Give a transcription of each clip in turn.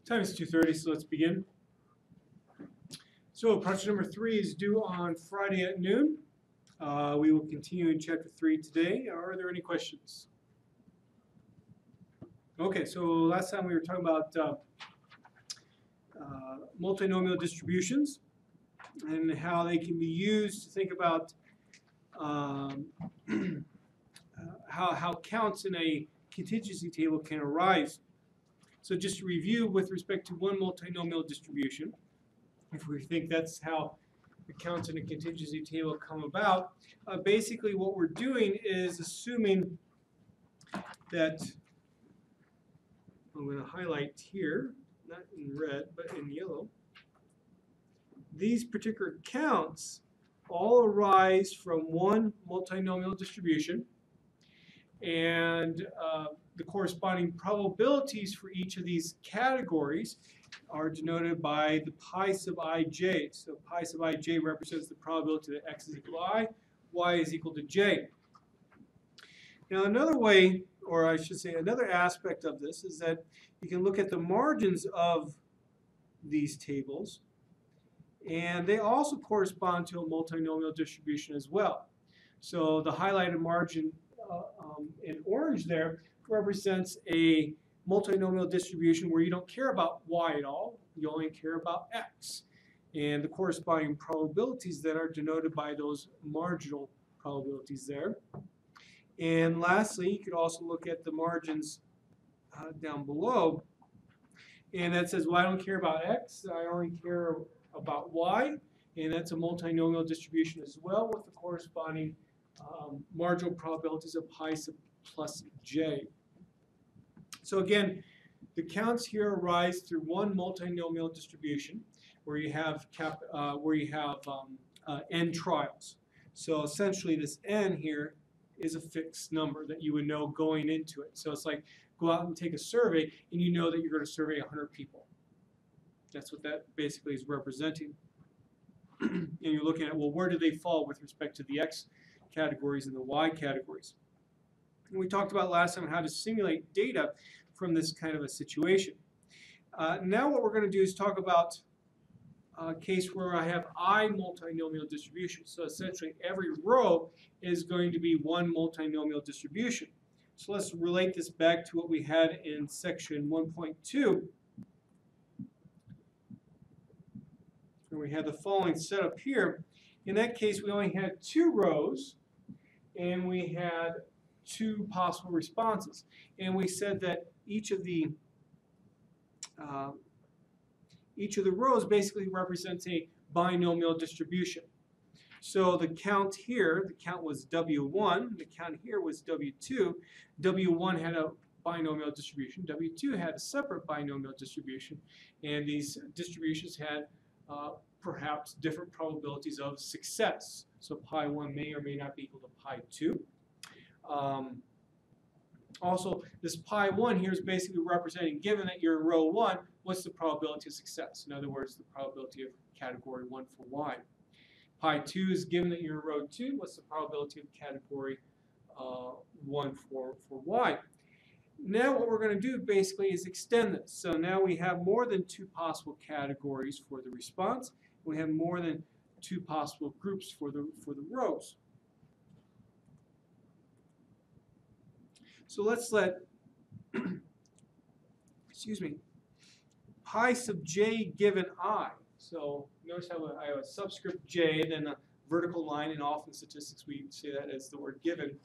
Time is 2:30, so let's begin. So project number 3 is due on Friday at noon. We will continue in chapter 3 today. Are there any questions? Okay, so last time we were talking about multinomial distributions and how they can be used to think about how counts in a contingency table can arise. So just to review with respect to one multinomial distribution, if we think that's how the counts in a contingency table come about, basically what we're doing is assuming that, I'm going to highlight here, not in red, but in yellow, these particular counts all arise from one multinomial distribution, and the corresponding probabilities for each of these categories are denoted by the pi sub ij. So pi sub ij represents the probability that x is equal to I, y is equal to j. Now another way, or I should say another aspect of this, is that you can look at the margins of these tables, and they also correspond to a multinomial distribution as well. So the highlighted margin in orange there represents a multinomial distribution where you don't care about y at all, you only care about x, and the corresponding probabilities that are denoted by those marginal probabilities there. And lastly, you could also look at the margins down below, and that says, well, I don't care about x, I only care about y, and that's a multinomial distribution as well with the corresponding marginal probabilities of pi sub plus j. So again, the counts here arise through one multinomial distribution where you have n trials. So essentially, this n here is a fixed number that you would know going into it. So it's like go out and take a survey, and you know that you're going to survey 100 people. That's what that basically is representing. And you're looking at, well, where do they fall with respect to the x categories and the y categories? And we talked about last time how to simulate data from this kind of a situation. Now what we're going to do is talk about a case where I have I multinomial distribution. So essentially every row is going to be one multinomial distribution. So let's relate this back to what we had in section 1.2. And we had the following setup here. In that case, we only had 2 rows, and we had 2 possible responses. And we said that each of the rows basically represents a binomial distribution. So the count here, the count was W1, the count here was W2. W1 had a binomial distribution, W2 had a separate binomial distribution, and these distributions had perhaps different probabilities of success. So pi 1 may or may not be equal to pi 2. Also, this pi 1 here is basically representing, given that you're in row 1, what's the probability of success? In other words, the probability of category 1 for y. Pi 2 is given that you're in row 2, what's the probability of category 1 for y? Now what we're going to do basically is extend this. So now we have more than 2 possible categories for the response. We have more than 2 possible groups for the rows. So let's let, excuse me, pi sub j given I. So notice how I have a subscript j, then a vertical line, and often in statistics we say that as the word given,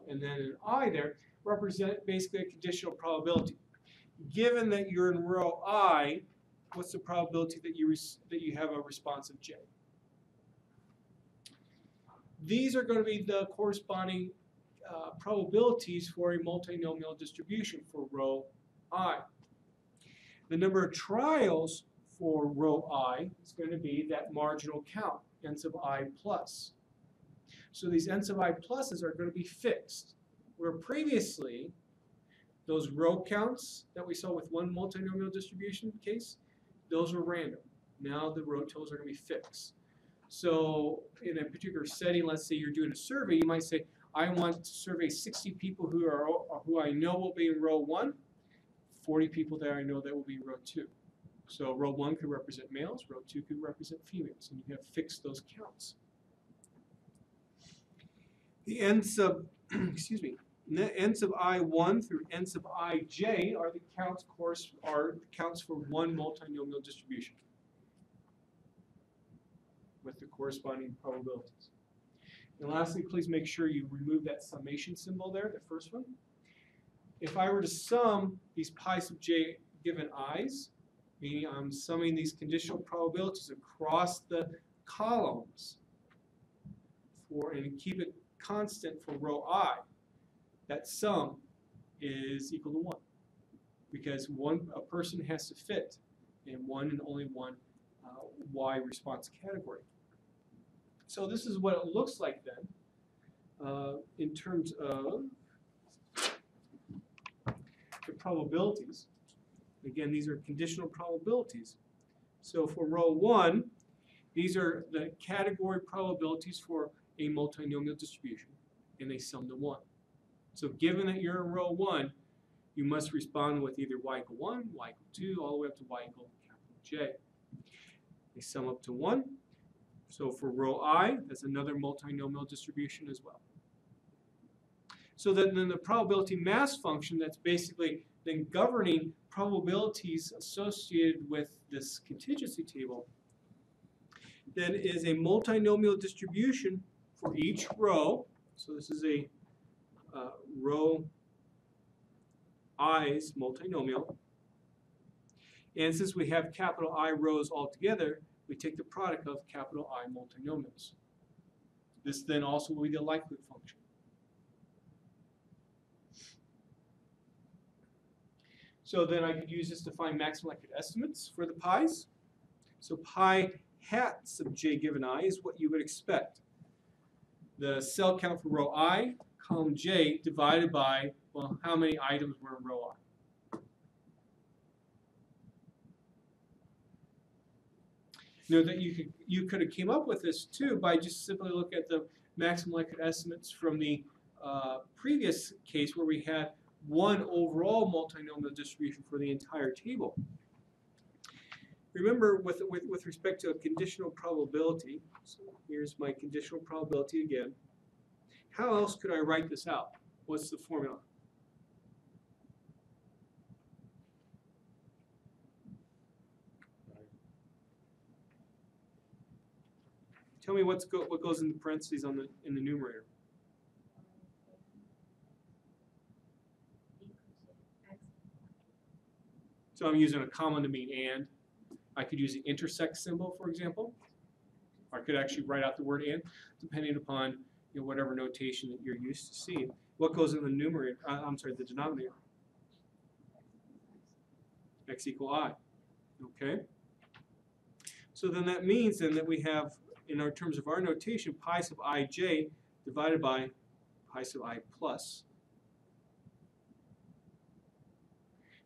and then an I there, represent basically a conditional probability. Given that you're in row I, what's the probability that you have a response of j? These are going to be the corresponding probabilities for a multinomial distribution for row I. The number of trials for row I is going to be that marginal count, n sub I plus. So these n sub I pluses are going to be fixed, where previously those row counts that we saw with one multinomial distribution case, those were random. Now the row totals are going to be fixed. So in a particular setting, let's say you're doing a survey, you might say, I want to survey 60 people who I know will be in row 1. 40 people there I know that will be row 2. So row 1 could represent males, row 2 could represent females, and you have fixed those counts. The n sub, excuse me, n sub I1 through n sub ij are the counts for one multinomial distribution with the corresponding probabilities. And lastly, please make sure you remove that summation symbol there, the first one. If I were to sum these pi sub j given i's, meaning I'm summing these conditional probabilities across the columns and keep it constant for row I, that sum is equal to 1. Because a person has to fit in one and only one Y response category. So this is what it looks like then in terms of the probabilities. Again, these are conditional probabilities. So for row 1, these are the category probabilities for a multinomial distribution, and they sum to 1. So given that you're in row 1, you must respond with either y equal 1, y equal 2, all the way up to y equal capital J. They sum up to 1. So for row I, that's another multinomial distribution as well. So then the probability mass function that's basically then governing probabilities associated with this contingency table then is a multinomial distribution for each row. So this is a row I's multinomial. And since we have capital I rows all together, we take the product of capital I multinomials. This then also will be the likelihood function. So then I could use this to find maximum likelihood estimates for the pi's. So pi hat sub j given I is what you would expect. The cell count for row I, column J, divided by, well, how many items were in row I. Note that you could have came up with this too by just simply look at the maximum likelihood estimates from the previous case where we had one overall multinomial distribution for the entire table. Remember, with respect to a conditional probability, so here's my conditional probability again. How else could I write this out? What's the formula? Tell me what goes in the parentheses in the numerator. So I'm using a comma to mean and. I could use the intersect symbol, for example. Or I could actually write out the word and, depending upon whatever notation that you're used to seeing. What goes in the numerator? The denominator. X equal I. Okay. So then that means then that we have, in our terms of our notation, pi sub ij divided by pi sub I plus.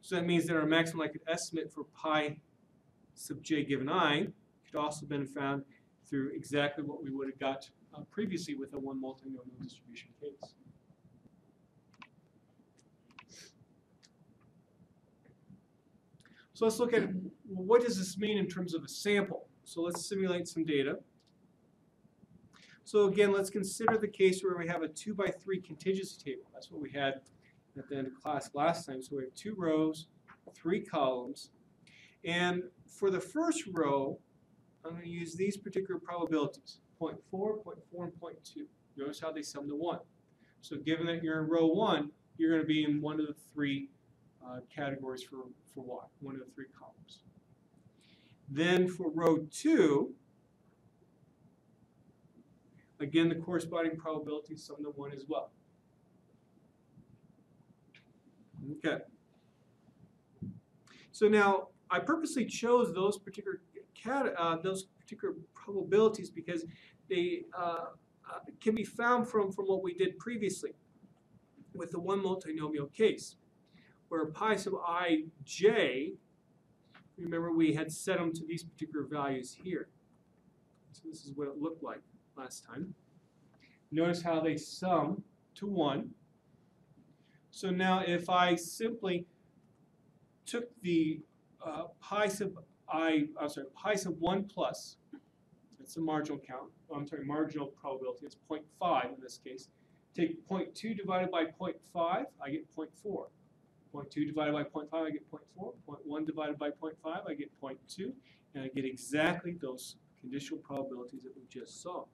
So that means that our maximum likelihood estimate for pi sub j given I could also have been found through exactly what we would have got previously with a one multinomial distribution case. So let's look at what does this mean in terms of a sample. So let's simulate some data. So again, let's consider the case where we have a 2x3 contingency table. That's what we had at the end of class last time. So we have 2 rows, 3 columns. And for the first row, I'm going to use these particular probabilities, 0.4, 0.4, and 0.2. Notice how they sum to 1. So given that you're in row 1, you're going to be in one of the 3 categories for Y, one of the 3 columns. Then for row 2, again, the corresponding probabilities sum to 1 as well. Okay. So now I purposely chose those particular probabilities because they can be found from what we did previously with the one multinomial case, where pi sub ij, remember we had set them to these particular values here. So this is what it looked like last time. Notice how they sum to 1. So now if I simply took the pi sub 1 plus, that's the marginal count, marginal probability, it's 0.5 in this case. Take 0.2 divided by 0.5, I get 0.4. 0.2 divided by 0.5, I get 0.4. 0.1 divided by 0.5, I get 0.2. And I get exactly those conditional probabilities that we just saw.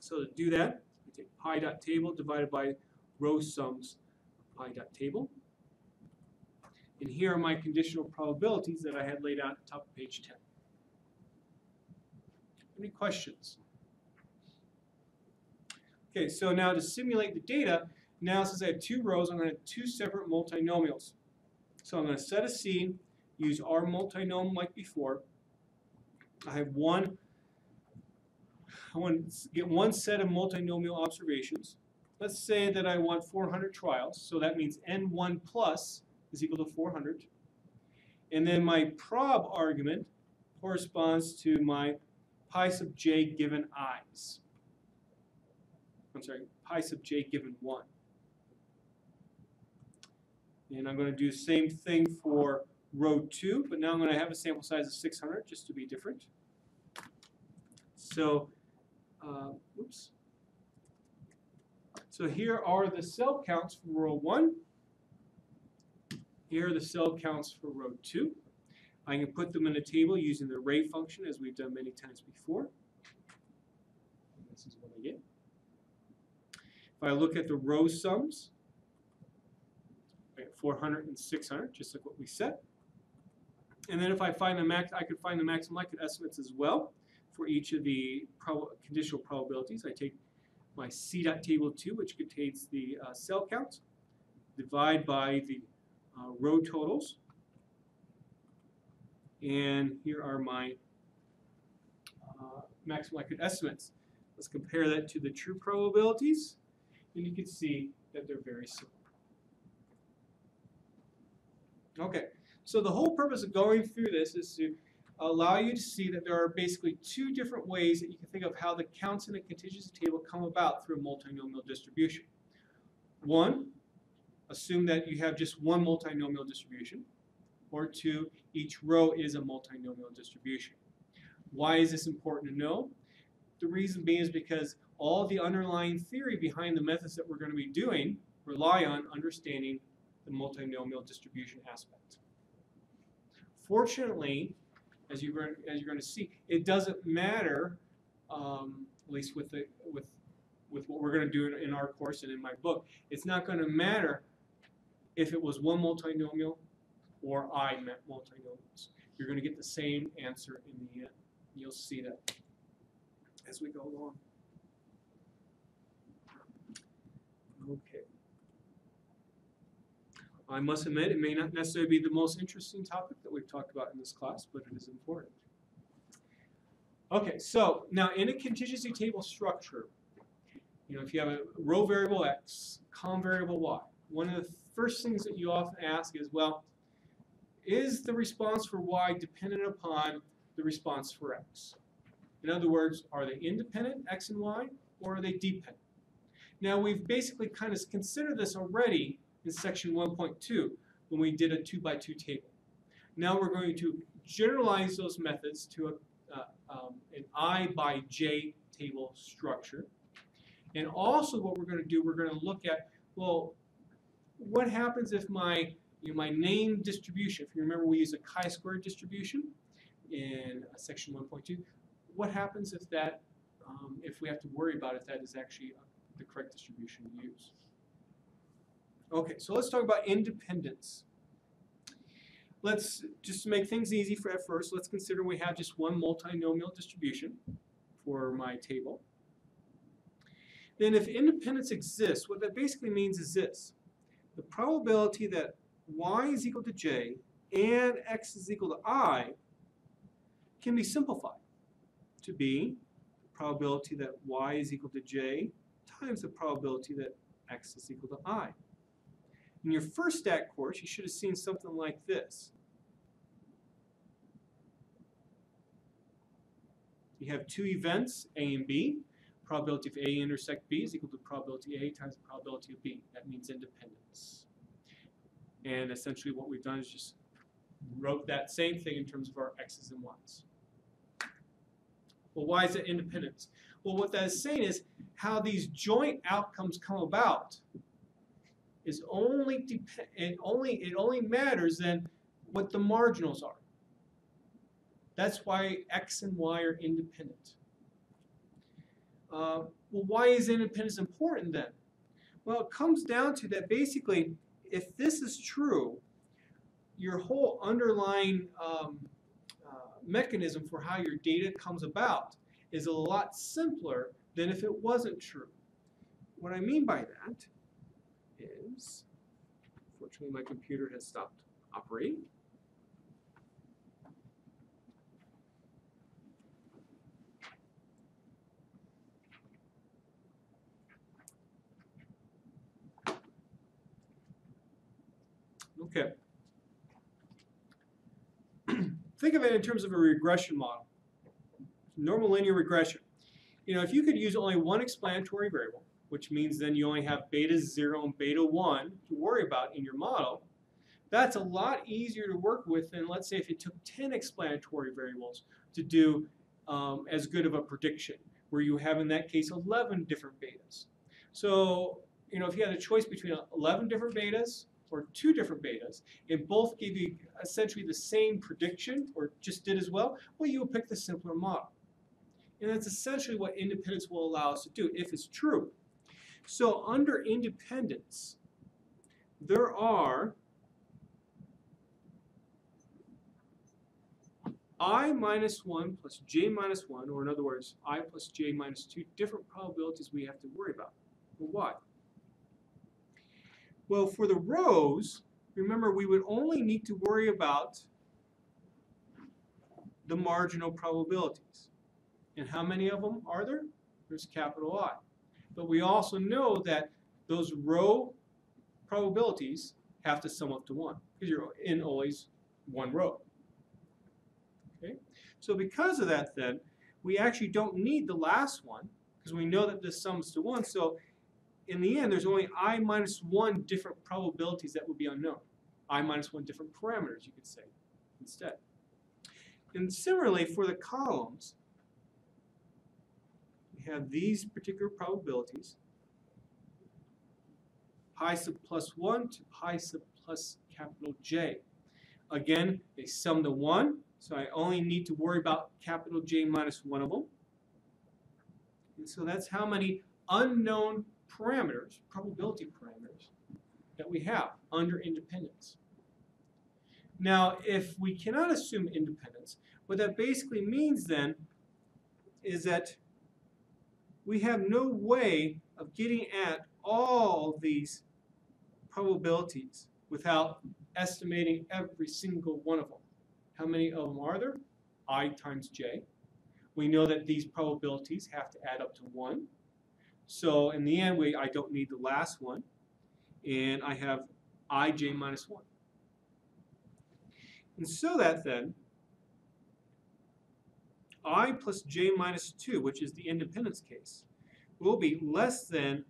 So to do that, we take pi dot table divided by row sums of pi dot table. And here are my conditional probabilities that I had laid out at the top of page 10. Any questions? Okay, so now to simulate the data, now since I have two rows, I'm going to have two separate multinomials. So I'm going to set a scene, use our multinomial like before. I want to get one set of multinomial observations. Let's say that I want 400 trials, so that means n1 plus is equal to 400. And then my prob argument corresponds to my pi sub j given i's. I'm sorry, pi sub j given 1. And I'm going to do the same thing for row 2, but now I'm going to have a sample size of 600 just to be different. So, oops. So here are the cell counts for row 1. Here are the cell counts for row 2. I can put them in a table using the array function as we've done many times before. And this is what I get. If I look at the row sums, I get 400 and 600, just like what we set. And then if I find the max, I could find the maximum likelihood estimates as well for each of the conditional probabilities. I take my C dot table 2, which contains the cell counts, divide by the row totals, and here are my maximum likelihood estimates. Let's compare that to the true probabilities, and you can see that they're very similar. Okay, so the whole purpose of going through this is to allow you to see that there are basically two different ways that you can think of how the counts in a contingency table come about through a multinomial distribution. One, assume that you have just one multinomial distribution, or two, each row is a multinomial distribution. Why is this important to know? The reason being is because all the underlying theory behind the methods that we're going to be doing rely on understanding the multinomial distribution aspect. Fortunately, as you're going to see, it doesn't matter, at least with what we're going to do in our course and in my book. It's not going to matter if it was one multinomial or I multinomials. You're going to get the same answer in the end. You'll see that as we go along. Okay. I must admit, it may not necessarily be the most interesting topic that we've talked about in this class, but it is important. Okay, so now in a contingency table structure, if you have a row variable x, column variable y, one of the first things that you often ask is, well, is the response for y dependent upon the response for x? In other words, are they independent, x and y, or are they dependent? Now, we've basically kind of considered this already in section 1.2 when we did a 2-by-2 table. Now we're going to generalize those methods to an I by j table structure. And also what we're going to do, we're going to look at, well, what happens if my name distribution, if you remember we use a chi-squared distribution in section 1.2, what happens if that, if we have to worry about if that is actually the correct distribution to use? Okay, so let's talk about independence. Let's just make things easy for at first. Let's consider we have just one multinomial distribution for my table. Then if independence exists, what that basically means is this. The probability that y is equal to j and x is equal to I can be simplified to be the probability that y is equal to j times the probability that x is equal to I. In your first stat course, you should have seen something like this. You have two events, A and B. Probability of A intersect B is equal to probability A times the probability of B. That means independence. And essentially what we've done is just wrote that same thing in terms of our x's and y's. Well, why is it independence? Well, what that is saying is how these joint outcomes come about is it only matters then what the marginals are. That's why x and y are independent. Well, why is independence important then? Well, it comes down to that basically, if this is true, your whole underlying mechanism for how your data comes about is a lot simpler than if it wasn't true. What I mean by that is, unfortunately my computer has stopped operating. Okay. Think of it in terms of a regression model. Normal linear regression. You know, if you could use only one explanatory variable, which means then you only have beta 0 and beta 1 to worry about in your model, that's a lot easier to work with than, let's say, if it took 10 explanatory variables to do as good of a prediction, where you have, in that case, 11 different betas. So, you know, if you had a choice between 11 different betas or 2 different betas, and both give you essentially the same prediction, or just did as well, well, you would pick the simpler model. And that's essentially what independence will allow us to do, if it's true. So under independence, there are I minus 1 plus j minus 1, or in other words, I plus j minus 2 different probabilities we have to worry about. Well, why? Well, for the rows, remember, we would only need to worry about the marginal probabilities. And how many of them are there? There's capital I. But we also know that those row probabilities have to sum up to 1, because you're in always one row. Okay? So because of that, then, we actually don't need the last one, because we know that this sums to 1. So in the end, there's only I minus 1 different probabilities that would be unknown. I minus 1 different parameters, you could say, instead. And similarly, for the columns, we have these particular probabilities, pi sub plus 1 to pi sub plus capital J. Again, they sum to 1, so I only need to worry about capital J minus 1 of them. And so that's how many unknown parameters, probability parameters, that we have under independence. Now, if we cannot assume independence, what that basically means then is that we have no way of getting at all these probabilities without estimating every single one of them. How many of them are there? I times j. We know that these probabilities have to add up to 1. So in the end, I don't need the last one. And I have ij minus 1. And so that then, I plus j minus 2, which is the independence case, will be less than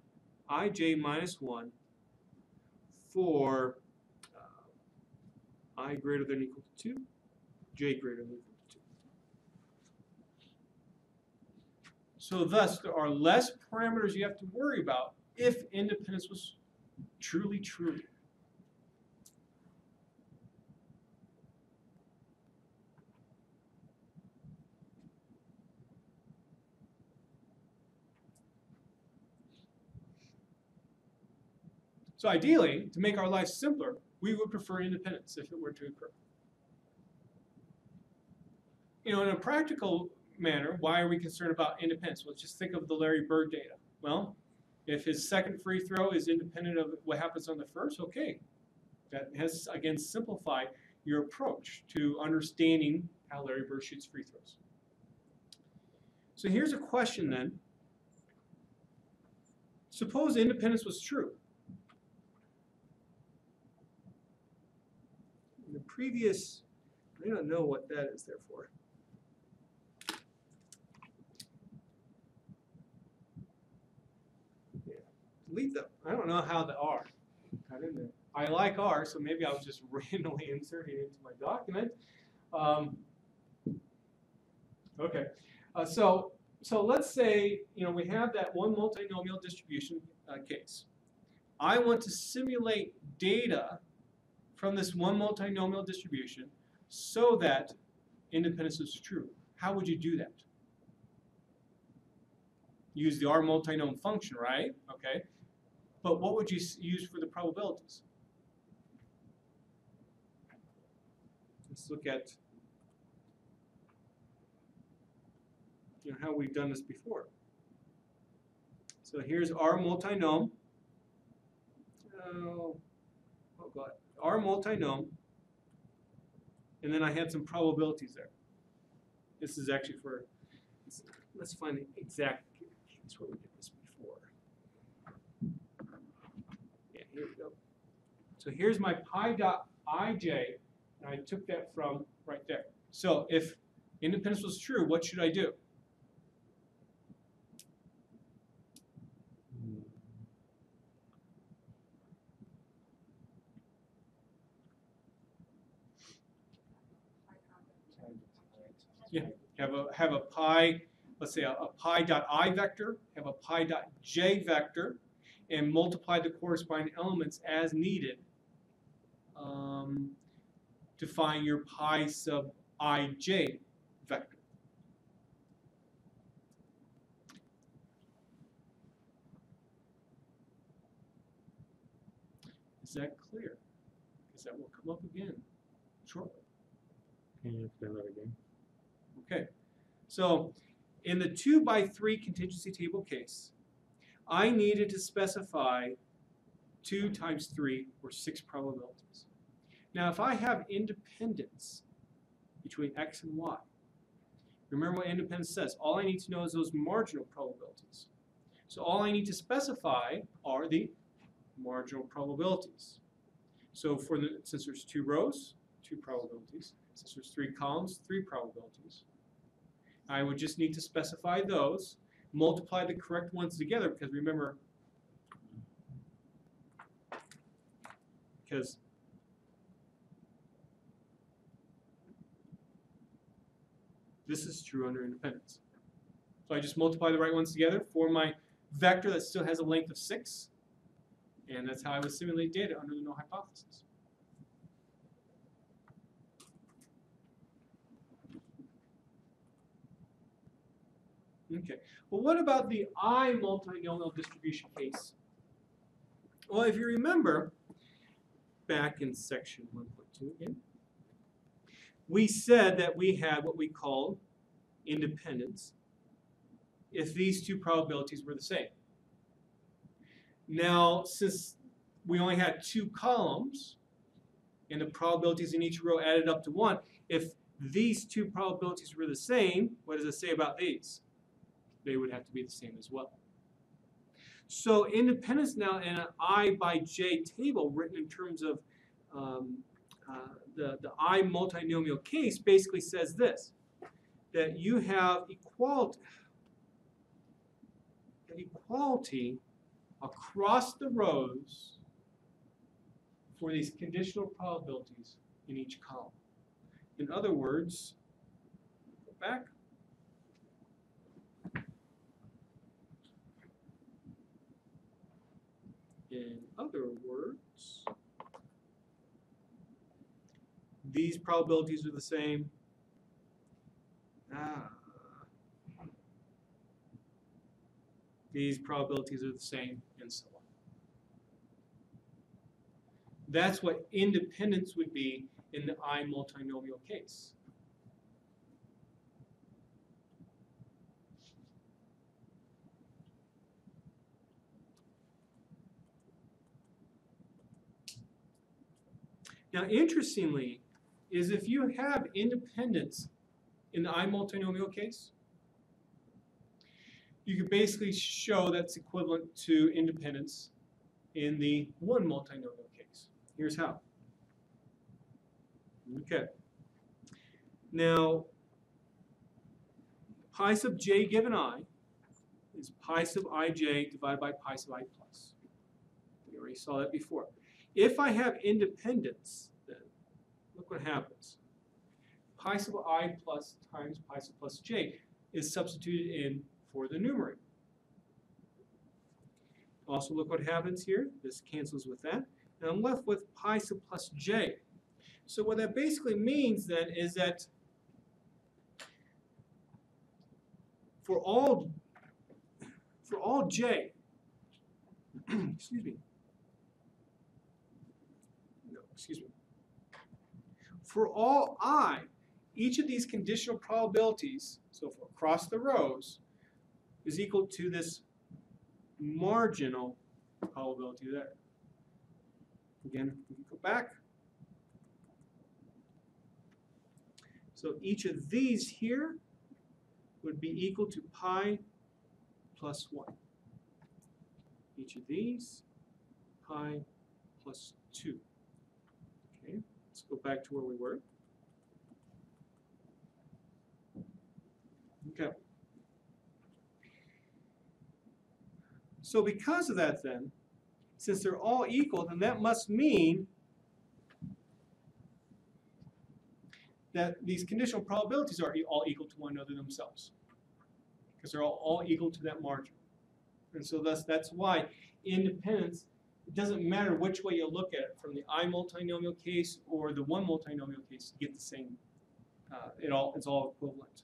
ij minus 1 for I greater than or equal to 2, j greater than or equal to 2. So thus, there are less parameters you have to worry about if independence was truly true. So ideally, to make our lives simpler, we would prefer independence if it were to occur. You know, in a practical manner, why are we concerned about independence? Well, just think of the Larry Bird data. Well, if his second free throw is independent of what happens on the first, okay. That has, again, simplified your approach to understanding how Larry Bird shoots free throws. So here's a question then. Suppose independence was true. In the previous, I don't know what that is there for. Yeah. Delete them. I don't know how the R got in there. I like R, so maybe I'll just randomly insert it into my document. Okay, so let's say we have that one multinomial distribution case. I want to simulate data from this one multinomial distribution so that independence is true. How would you do that? Use the R multinom function, right? Okay. But what would you use for the probabilities? Let's look at how we've done this before. So here's R multinom. Oh God. R multinom. And then I had some probabilities there. This is actually for, let's find the exact case where we did this before. Yeah, here we go. So here's my pi.ij, and I took that from right there. So if independence was true, what should I do? Yeah, have a pi, let's say a pi.i vector, have a pi.j vector, and multiply the corresponding elements as needed to find your pi sub ij vector. Is that clear? Because that will come up again shortly. Can you explain that again? Okay, so in the 2x3 contingency table case, I needed to specify 2 times 3 or 6 probabilities. Now, if I have independence between x and y, remember what independence says. All I need to know is those marginal probabilities. So all I need to specify are the marginal probabilities. So since there's 2 rows, 2 probabilities. Since there's 3 columns, 3 probabilities. I would just need to specify those, multiply the correct ones together, because remember, this is true under independence. So I just multiply the right ones together for my vector that still has a length of 6, and that's how I would simulate data under the null hypothesis. Okay, well, what about the I multinomial distribution case? Well, if you remember, back in section 1.2 again, we said that we had what we called independence if these 2 probabilities were the same. Now, since we only had 2 columns, and the probabilities in each row added up to 1, if these 2 probabilities were the same, what does it say about these? They would have to be the same as well. So independence now in an I by j table written in terms of the I multinomial case basically says this, that you have equality across the rows for these conditional probabilities in each column. In other words, go back. In other words, these probabilities are the same. These probabilities are the same, and so on. That's what independence would be in the I multinomial case. Now, interestingly, is if you have independence in the I multinomial case, you can basically show that's equivalent to independence in the 1 multinomial case. Here's how. Okay. Now, pi sub j given I is pi sub ij divided by pi sub I plus. We already saw that before. If I have independence, then look what happens. Pi sub I plus times pi sub plus j is substituted in for the numerator. Also, look what happens here. This cancels with that. And I'm left with pi sub plus j. So what that basically means then is that for all j, excuse me. No, excuse me. For all I, each of these conditional probabilities, so for across the rows, is equal to this marginal probability there. Again, we can go back. So each of these here would be equal to pi plus 1. Each of these, pi plus 2. Okay, let's go back to where we were. Okay. So because of that then, since they're all equal, then that must mean that these conditional probabilities are all equal to one another themselves, because they're all equal to that margin. And so that's why independence, it doesn't matter which way you look at it, from the I multinomial case or the one multinomial case, you get the same, it's all equivalent.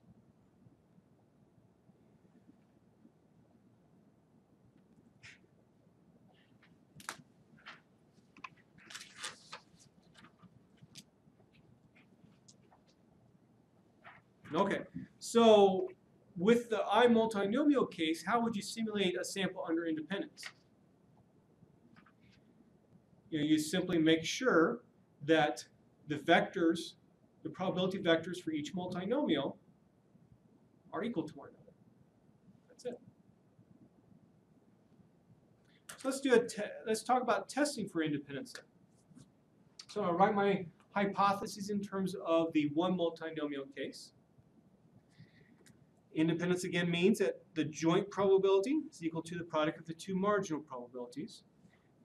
Okay, so with the I multinomial case, how would you simulate a sample under independence? You simply make sure that the vectors, the probability vectors for each multinomial are equal to one another. That's it. So let's talk about testing for independence then. So I'll write my hypotheses in terms of the one multinomial case. Independence again means that the joint probability is equal to the product of the two marginal probabilities.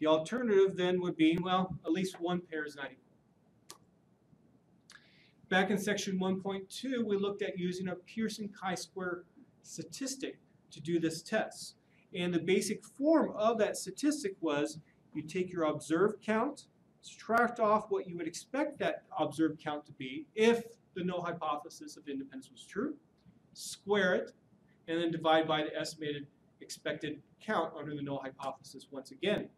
The alternative then would be, well, at least one pair is not equal. Back in section 1.2, we looked at using a Pearson chi-square statistic to do this test. And the basic form of that statistic was you take your observed count, subtract off what you would expect that observed count to be if the null hypothesis of independence was true, square it, and then divide by the estimated expected count under the null hypothesis once again.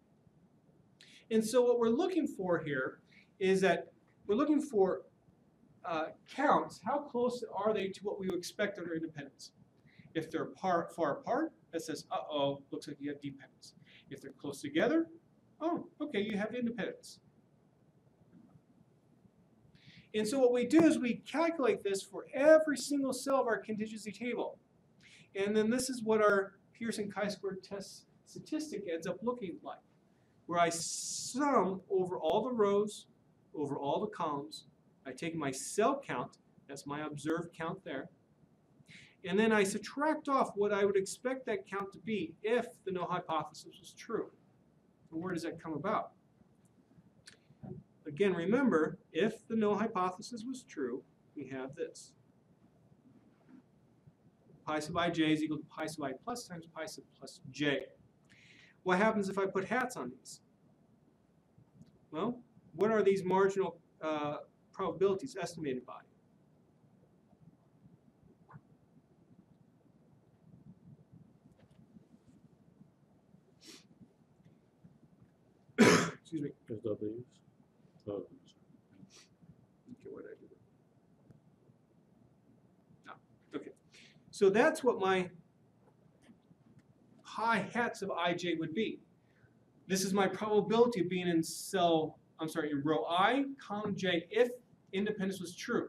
And so what we're looking for here is that we're looking for counts. How close are they to what we would expect under independence? If they're far apart, that says, uh-oh, looks like you have dependence. If they're close together, oh, okay, you have independence. And so what we do is we calculate this for every single cell of our contingency table. And then this is what our Pearson chi-square test statistic ends up looking like, where I sum over all the rows, over all the columns. I take my cell count, that's my observed count there, and then I subtract off what I would expect that count to be if the null hypothesis was true. And where does that come about? Again, remember, if the null hypothesis was true, we have this. Pi sub ij is equal to pi sub I plus times pi sub plus j. What happens if I put hats on these? Well, what are these marginal probabilities estimated by? Excuse me. SWs. Oh. Okay, what did I do? No. Okay. So that's what my pi hats of ij would be. This is my probability of being in in row I, column j, if independence was true.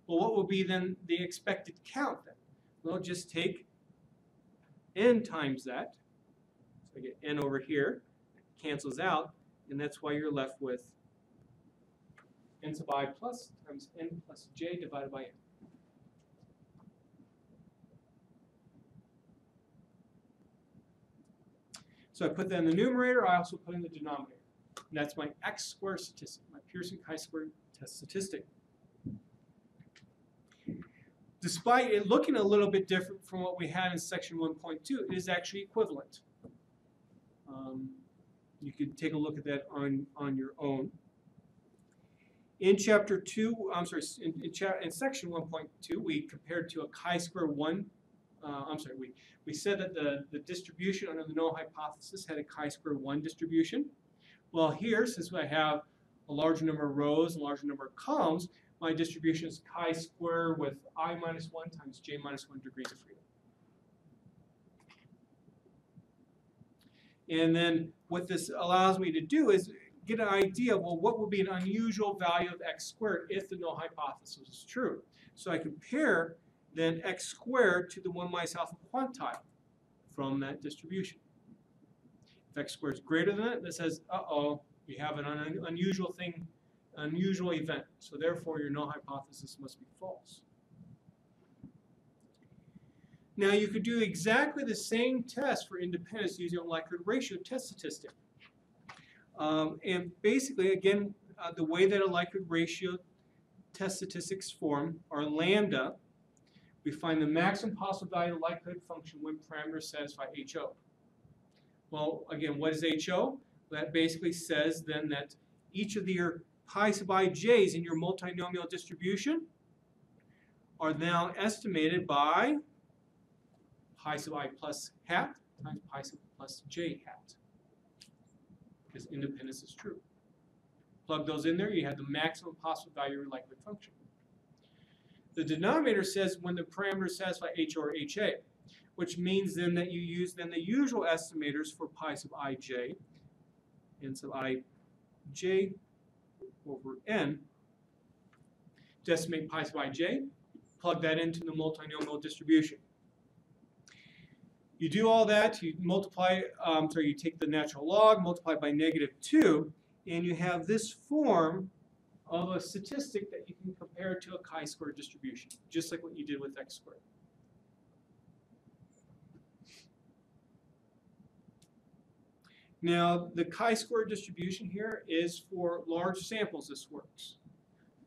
Well, what will be then the expected count then? Well, just take n times that. So I get n over here, cancels out, and that's why you're left with n sub I plus times n plus j divided by n. So I put that in the numerator, I also put in the denominator. And that's my X squared statistic, my Pearson chi-square test statistic. Despite it looking a little bit different from what we had in section 1.2, it is actually equivalent. You could take a look at that on your own. In chapter 2, I'm sorry, in section 1.2, we compared to a chi-square 1. We said that the distribution under the null hypothesis had a chi-square 1 distribution. Well, here, since I have a larger number of rows and a larger number of columns, my distribution is chi-square with I minus 1 times j minus 1 degrees of freedom. And then what this allows me to do is get an idea of, well, what would be an unusual value of x squared if the null hypothesis is true. So I compare then x squared to the 1 minus alpha quantile from that distribution. If x squared is greater than it, that says, uh-oh, we have an unusual thing, unusual event. So therefore, your null hypothesis must be false. Now, you could do exactly the same test for independence using a likelihood ratio test statistic. And basically, again, the way that a likelihood ratio test statistics form are lambda. We find the maximum possible value of the likelihood function when parameters satisfy HO. Well, again, what is HO? That basically says then that each of your pi sub ij's in your multinomial distribution are now estimated by pi sub I plus hat times pi sub plus j hat, because independence is true. Plug those in there, you have the maximum possible value of your likelihood function. The denominator says when the parameters satisfy H or HA, which means then that you use then the usual estimators for pi sub ij and sub ij over n to estimate pi sub ij. Plug that into the multinomial distribution. You do all that, you multiply, you take the natural log, multiply by -2, and you have this form of a statistic that you can compare to a chi-square distribution, just like what you did with x squared. Now, the chi-square distribution here is for large samples this works.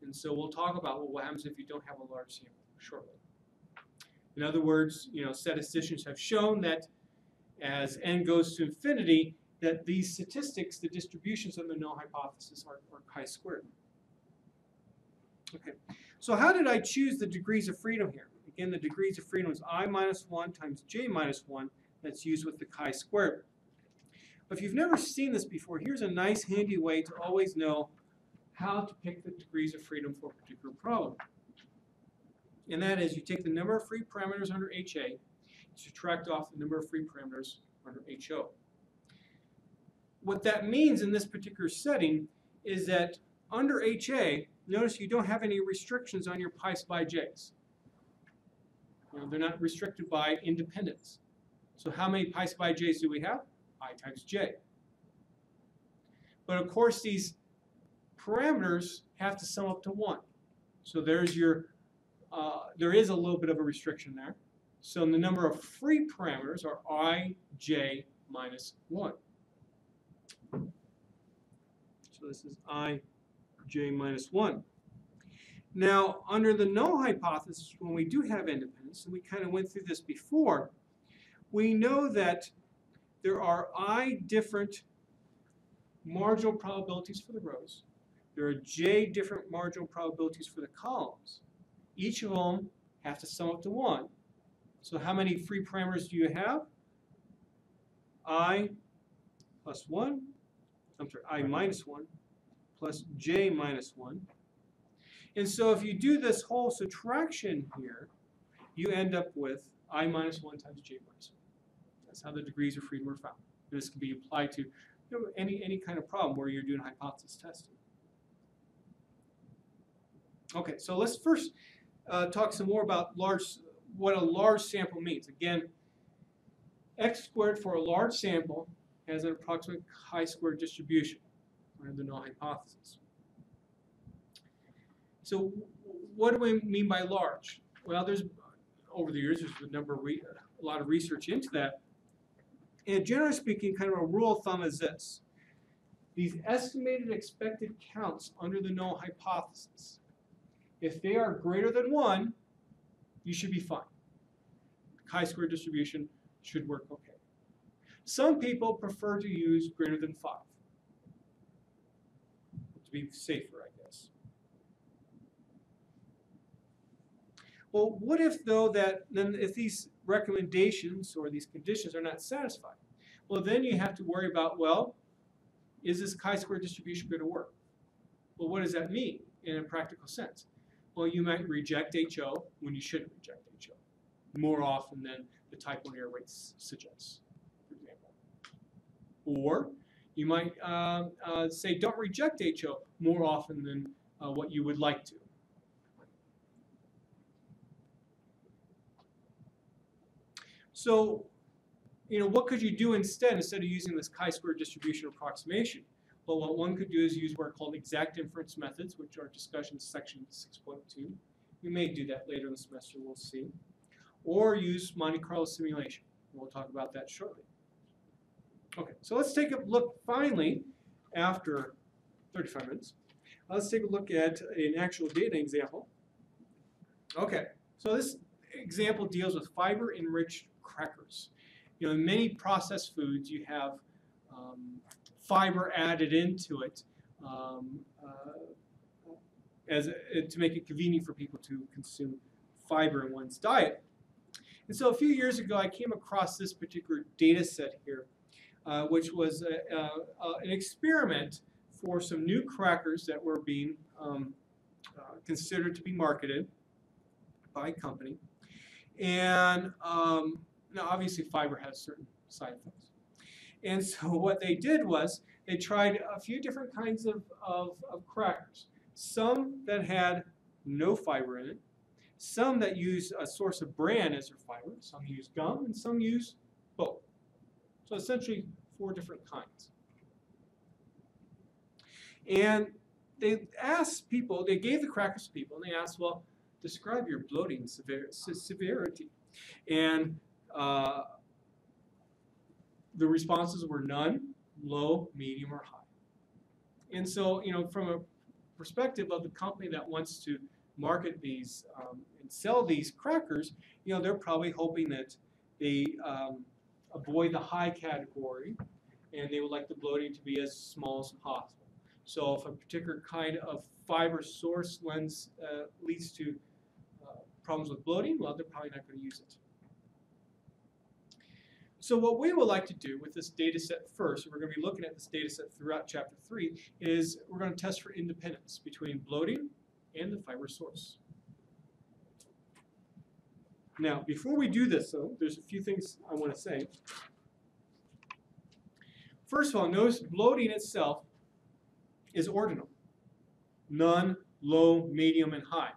And so we'll talk about what happens if you don't have a large sample shortly. In other words, statisticians have shown that as n goes to infinity, that these statistics, the distributions of the null hypothesis are chi-squared. Okay, so how did I choose the degrees of freedom here? Again, the degrees of freedom is I minus 1 times j minus 1 that's used with the chi-squared. If you've never seen this before, here's a nice handy way to always know how to pick the degrees of freedom for a particular problem. And that is, you take the number of free parameters under HA, subtract off the number of free parameters under HO. What that means in this particular setting is that under HA, notice you don't have any restrictions on your pi sub ij's. They're not restricted by independence. So how many pi sub ij's do we have? I times j. But of course, these parameters have to sum up to 1. So there's your there is a little bit of a restriction there. So the number of free parameters are I, j minus 1. So this is I, j minus 1. Now, under the null hypothesis, when we do have independence, and we kind of went through this before, we know that there are I different marginal probabilities for the rows. There are j different marginal probabilities for the columns. Each of them have to sum up to 1. So how many free parameters do you have? I plus 1, I minus 1 plus j minus 1. And so if you do this whole subtraction here, you end up with I minus 1 times j minus 1. That's how the degrees of freedom are found. And this can be applied to any kind of problem where you're doing hypothesis testing. Okay, so let's first talk some more about what a large sample means. Again, x squared for a large sample has an approximate chi-square distribution, or the null hypothesis. So what do we mean by large? Well, over the years, there's a lot of research into that. And generally speaking, kind of a rule of thumb is this. these estimated expected counts under the null hypothesis, if they are greater than 1, you should be fine. Chi-square distribution should work okay. Some people prefer to use greater than 5 to be safer, I guess. Well, what if, though, then if these recommendations or these conditions are not satisfied? Well, then you have to worry about, well, is this chi-square distribution going to work? Well, what does that mean in a practical sense? Well, you might reject HO when you shouldn't reject HO, more often than the type 1 error rate suggests, for example. Or you might say don't reject HO more often than what you would like to. So, what could you do instead of using this chi-square distribution approximation? Well, what one could do is use what are called exact inference methods, which are discussed in section 6.2. We may do that later in the semester, we'll see. Or use Monte Carlo simulation. We'll talk about that shortly. Okay, so let's take a look finally, after 35 minutes, let's take a look at an actual data example. Okay, so this example deals with fiber-enriched crackers. In many processed foods, you have fiber added into it to make it convenient for people to consume fiber in one's diet. And so a few years ago, I came across this particular data set here, which was an experiment for some new crackers that were being considered to be marketed by a company. And now, obviously, fiber has certain side effects. And so what they did was they tried a few different kinds of crackers. Some that had no fiber in it, some that use a source of bran as their fiber, some use gum, and some use both. So essentially 4 different kinds. And they asked people, they gave the crackers to people, and they asked, well, describe your bloating severity. And the responses were none, low, medium, or high. And so, from a perspective of the company that wants to market these and sell these crackers, they're probably hoping that they avoid the high category, and they would like the bloating to be as small as possible. So if a particular kind of fiber source leads to problems with bloating, well, they're probably not going to use it. So what we would like to do with this data set first, and we're going to be looking at this data set throughout Chapter 3, is we're going to test for independence between bloating and the fiber source. Now, before we do this, though, there's a few things I want to say. First of all, notice bloating itself is ordinal. None, low, medium, and high.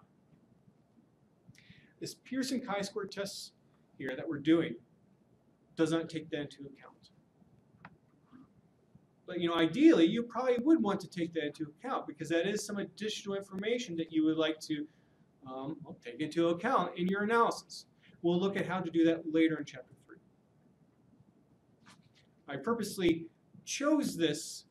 This Pearson chi-square test here that we're doing does not take that into account. But ideally, you probably would want to take that into account because that is some additional information that you would like to take into account in your analysis. We'll look at how to do that later in Chapter 3. I purposely chose this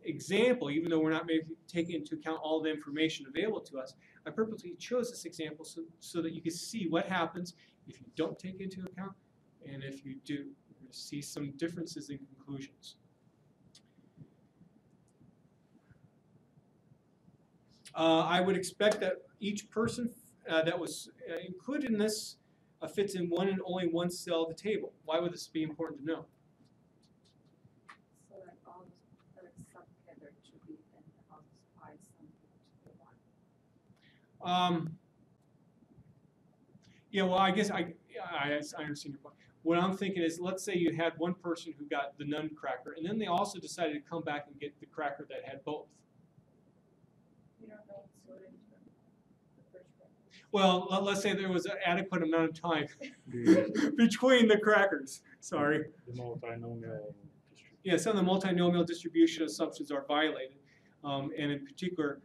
example, even though we're not maybe taking into account all the information available to us. I purposely chose this example so that you can see what happens if you don't take it into account. And if you do, you're going to see some differences in conclusions. I would expect that each person that was included in this fits in one and only one cell of the table. Why would this be important to know? So that all the subcategory should be in all the spies something to be one. Yeah, well, I guess I understand your point. What I'm thinking is, let's say you had one person who got the none cracker, and then they also decided to come back and get the cracker that had both. You don't know what's sort into the first one. Well, let's say there was an adequate amount of time between the crackers. Sorry. The multinomial distribution. Yeah, some of the multinomial distribution assumptions are violated, and in particular,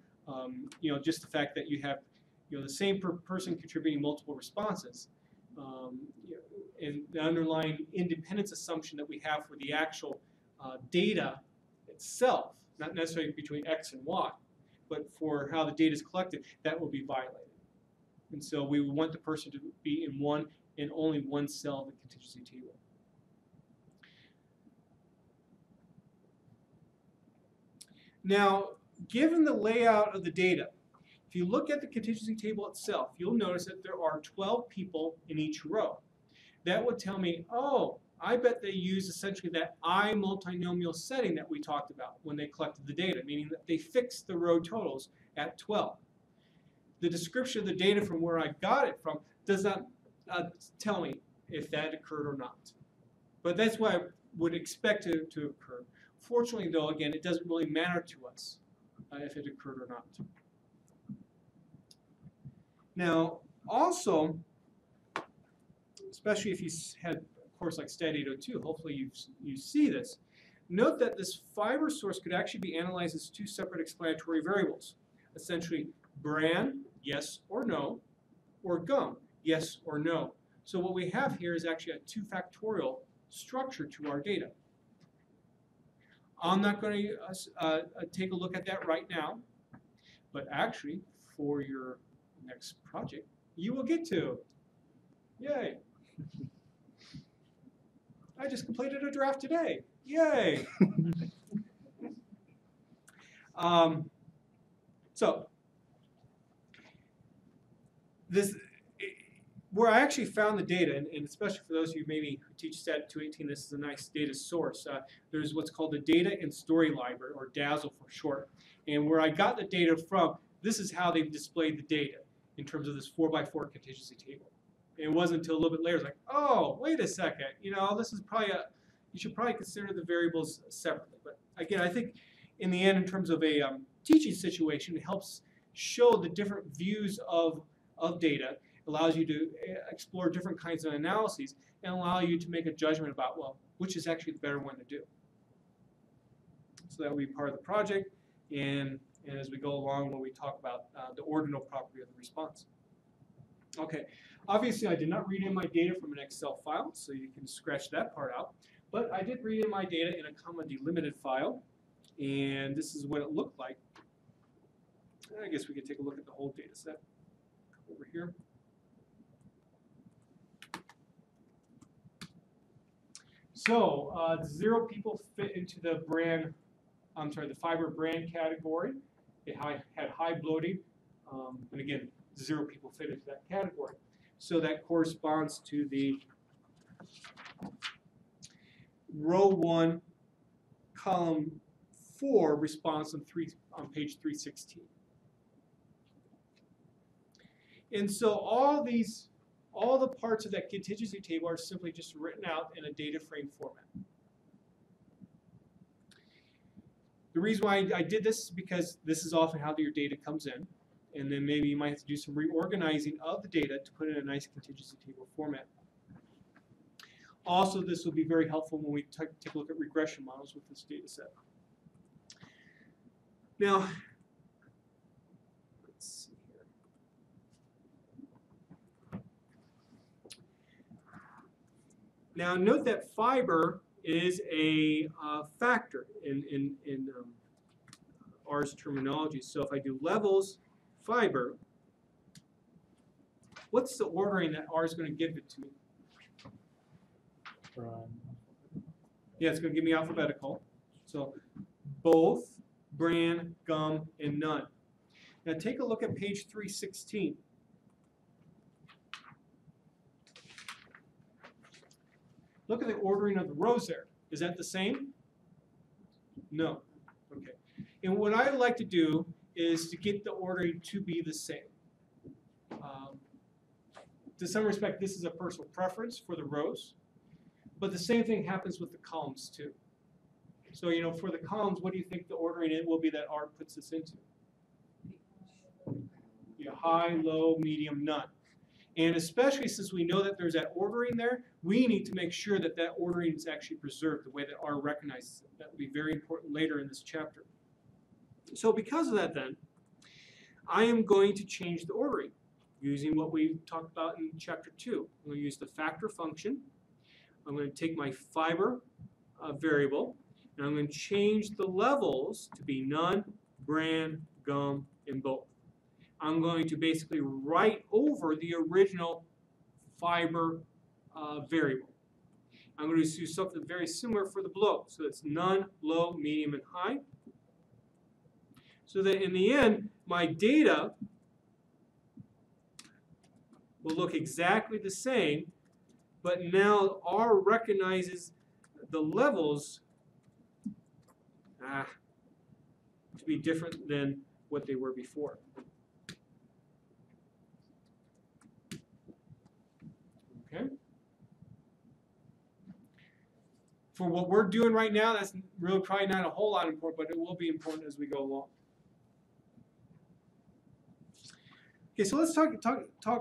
just the fact that you have, the same person contributing multiple responses. And the underlying independence assumption that we have for the actual data itself not necessarily between X and Y, but for how the data is collected, that will be violated. And so we want the person to be in one and only one cell of the contingency table. Now, given the layout of the data, if you look at the contingency table itself, you'll notice that there are 12 people in each row. That would tell me, oh, I bet they use essentially that I multinomial setting that we talked about when they collected the data, meaning that they fixed the row totals at 12. The description of the data from where I got it from does not tell me if that occurred or not. But that's what I would expect it to occur. Fortunately, though, again, it doesn't really matter to us if it occurred or not. Now, also, especially if you had a course like Stat 802, hopefully you see this. Note that this fiber source could actually be analyzed as two separate explanatory variables. Essentially, bran, yes or no, or gum, yes or no. So what we have here is actually a 2-factorial structure to our data. I'm not going to take a look at that right now, but actually, for your next project, you will get to. Yay! I just completed a draft today. Yay! So, where I actually found the data, and especially for those of you maybe who teach Stat 218, this is a nice data source. There's what's called the Data and Story Library, or DASL for short. And where I got the data from, this is how they've displayed the data in terms of this 4x4 contingency table. It wasn't until a little bit later, it's like, oh, wait a second, this is probably you should probably consider the variables separately. But again, I think in the end, in terms of a teaching situation, it helps show the different views of data, allows you to explore different kinds of analyses, and allow you to make a judgment about, well, which is actually the better one to do. So that will be part of the project, and as we go along when we talk about the ordinal property of the response. Okay, obviously I did not read in my data from an Excel file, so you can scratch that part out. But I did read in my data in a comma delimited file, and this is what it looked like. I guess we could take a look at the whole data set over here. So 0 people fit into the fiber brand category. It had high bloating, and again, 0 people fit into that category. So that corresponds to the row 1, column 4 response on page 316. And so all the parts of that contingency table are simply just written out in a data frame format. The reason why I did this is because this is often how your data comes in, and then maybe you might have to do some reorganizing of the data to put it in a nice contingency table format. Also, this will be very helpful when we take a look at regression models with this data set. Now, let's see here. Now, note that fiber is a factor in R's terminology. So if I do levels fiber, what's the ordering that R is going to give it to me? Yeah, it's going to give me alphabetical. So both, bran, gum, and none. Now take a look at page 316. Look at the ordering of the rows there. Is that the same? No. Okay. And what I like to do is to get the ordering to be the same. To some respect, this is a personal preference for the rows, but the same thing happens with the columns too. So, for the columns, what do you think the ordering will be that R puts us into? Yeah, high, low, medium, none. And especially since we know that there's that ordering there, we need to make sure that that ordering is actually preserved the way that R recognizes it. That will be very important later in this chapter. So because of that then, I am going to change the ordering using what we talked about in chapter 2. I'm going to use the factor function. I'm going to take my fiber variable, And I'm going to change the levels to be none, bran, gum, and both. I'm going to basically write over the original fiber variable. I'm going to do something very similar for the below. So it's none, low, medium, and high. So that in the end, my data will look exactly the same, but now R recognizes the levels to be different than what they were before. Okay. For what we're doing right now, that's really probably not a whole lot important, but it will be important as we go along. Okay, so let's talk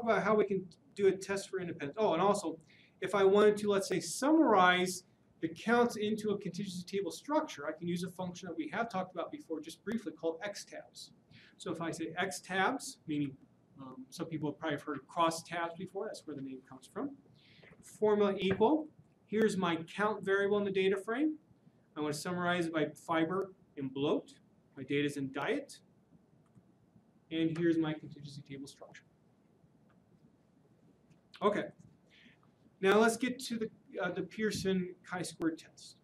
about how we can do a test for independence. Oh, and also, if I wanted to, let's say, summarize the counts into a contingency table structure, I can use a function that we have talked about before, just briefly, called xtabs. So if I say xtabs, meaning some people have probably heard of crosstabs before, that's where the name comes from. Formula equal, here's my count variable in the data frame. I want to summarize it by fiber and bloat. My data is in diet. And here's my contingency table structure. Okay. Now let's get to the Pearson chi-square test.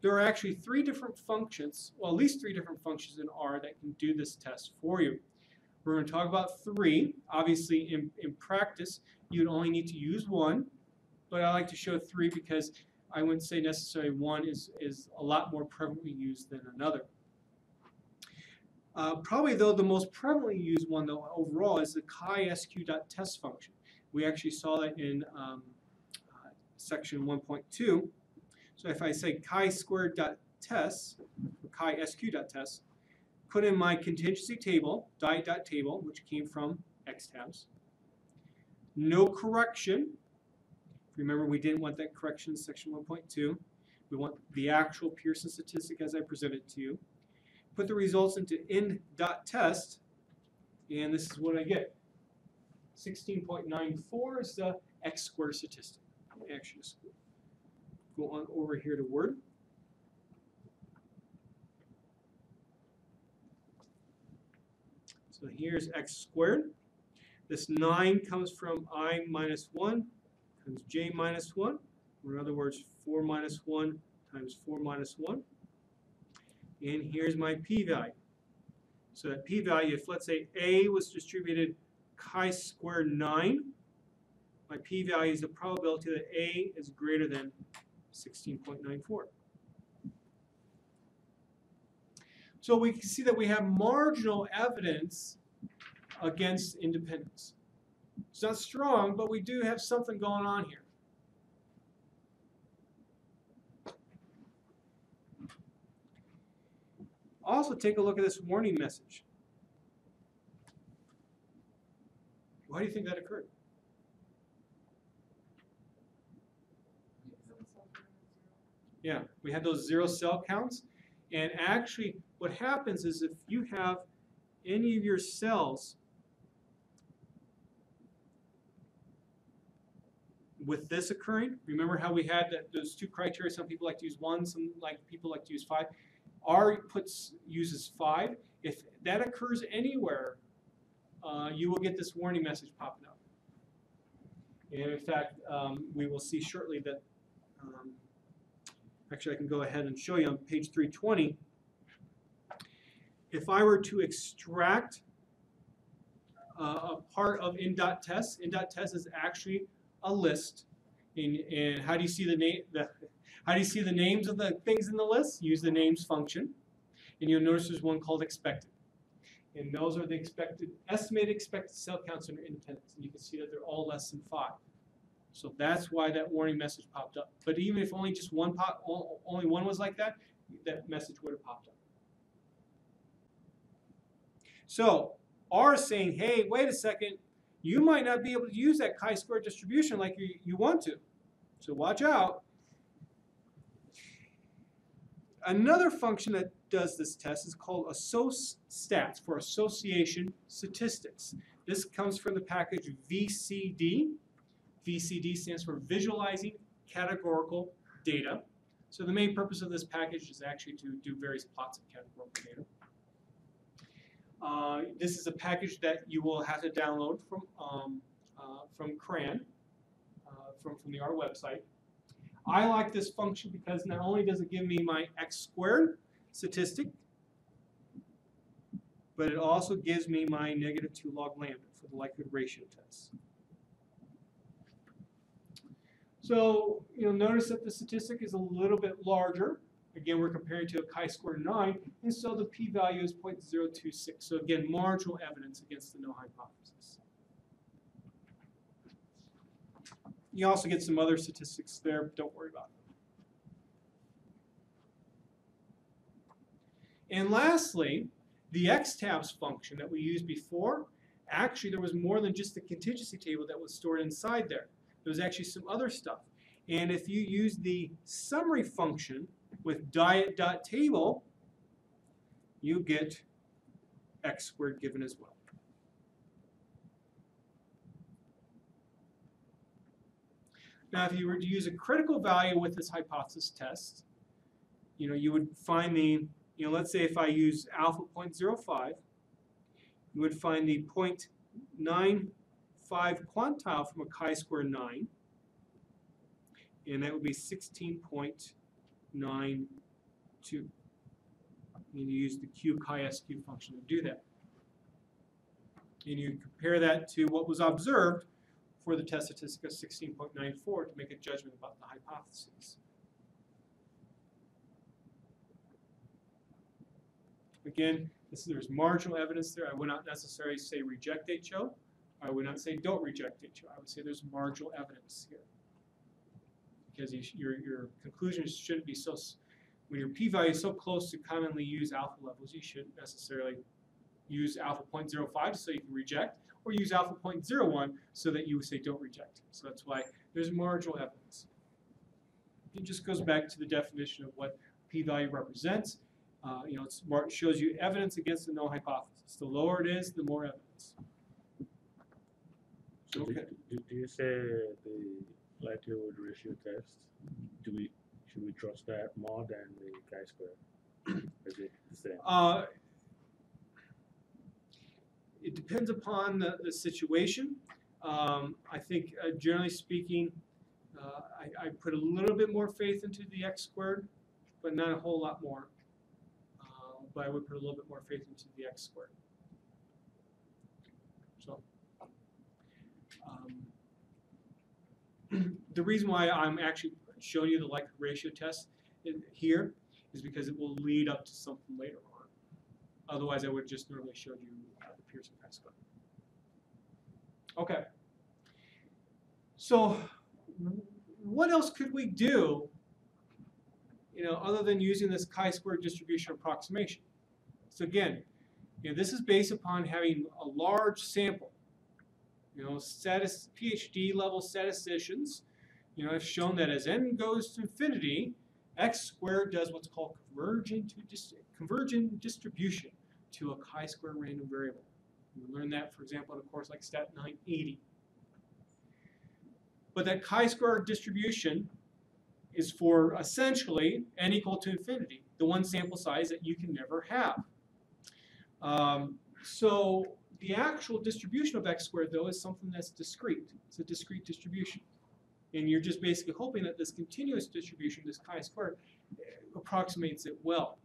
There are actually three different functions, well, at least three different functions in R that can do this test for you. We're going to talk about three. Obviously, in practice, you'd only need to use one, but I like to show three because I wouldn't say necessarily one is a lot more prevalently used than another. Probably, though, the most prevalently used one, though, overall is the chi-sq.test function. We actually saw that in section 1.2. So if I say chi-squared.test, or chi-sq.test, put in my contingency table, diet.table, which came from xtabs. No correction. Remember, we didn't want that correction in section 1.2. We want the actual Pearson statistic as I presented to you. Put the results into in.test, and this is what I get. 16.94 is the x-squared statistic. Let me actually just go on over here to Word. So here's x squared. This 9 comes from I minus 1 times j minus 1. Or in other words, 4 minus 1 times 4 minus 1. And here's my p-value. So that p-value, if let's say A was distributed chi-square 9, my p-value is the probability that A is greater than 16.94. So we can see that we have marginal evidence against independence. It's not strong, but we do have something going on here. Also, take a look at this warning message. Why do you think that occurred? Yeah, we had those 0 cell counts. And actually, what happens is if you have any of your cells with this occurring, remember how we had those two criteria? Some people like to use 1, some people like to use 5. R uses 5. If that occurs anywhere, you will get this warning message popping up. And in fact, we will see shortly that, actually I can go ahead and show you on page 320. If I were to extract a part of in.test, in.test is actually a list. And how do you see the name? How do you see the names of the things in the list? Use the names function. And you'll notice there's one called expected. And those are the estimated expected cell counts under independence. And you can see that they're all less than 5. So that's why that warning message popped up. But even if only just one was like that, that message would have popped up. So R is saying, hey, wait a second, you might not be able to use that chi-square distribution like you want to. So watch out. Another function that does this test is called assostats, for association statistics. This comes from the package VCD. VCD stands for Visualizing Categorical Data. So the main purpose of this package is actually to do various plots of categorical data. This is a package that you will have to download from CRAN, from the R website. I like this function because not only does it give me my x squared statistic, but it also gives me my -2 log lambda for the likelihood ratio test. So you'll notice that the statistic is a little bit larger. Again, we're comparing to a chi-square 9, and so the p-value is 0.026. So again, marginal evidence against the null hypothesis. You also get some other statistics there, but don't worry about them. And lastly, the xtabs function that we used before, actually there was more than just the contingency table that was stored inside there. There was actually some other stuff. And if you use the summary function with diet.table, you get x squared given as well. Now, if you were to use a critical value with this hypothesis test, you would find the, let's say if I use alpha 0.05, you would find the 0.95 quantile from a chi-square 9, and that would be 16.92. And you use the q chi-sq function to do that. And you compare that to what was observed for the test statistic of 16.94 to make a judgment about the hypotheses. Again, there's marginal evidence there. I would not necessarily say reject HO. I would not say don't reject HO. I would say there's marginal evidence here. Because your conclusions shouldn't be so, when your p-value is so close to commonly used alpha levels, you shouldn't necessarily use alpha 0.05 so you can reject, or use alpha 0.01 so that you would say don't reject. So that's why there's marginal evidence. It just goes back to the definition of what p-value represents. It shows you evidence against the null hypothesis. The lower it is, the more evidence. So Okay. do you say the likelihood ratio test? Should we trust that more than the chi-square? Is it the same? It depends upon the situation. I think, generally speaking, I put a little bit more faith into the x squared, but not a whole lot more. But I would put a little bit more faith into the x squared. So, the reason why I'm actually showing you the likelihood ratio test here is because it will lead up to something later on. Otherwise, I would have just normally showed you the Pearson chi-square. Okay. So, what else could we do, other than using this chi-square distribution approximation? So again, this is based upon having a large sample. PhD level statisticians, have shown that as n goes to infinity, x squared does what's called convergent distribution to a chi-square random variable. You learn that, for example, in a course like Stat 980. But that chi-square distribution is for essentially n equal to infinity, the one sample size that you can never have. So the actual distribution of x squared, though, is something that's discrete. It's a discrete distribution. And you're just basically hoping that this continuous distribution, this chi-squared, approximates it well.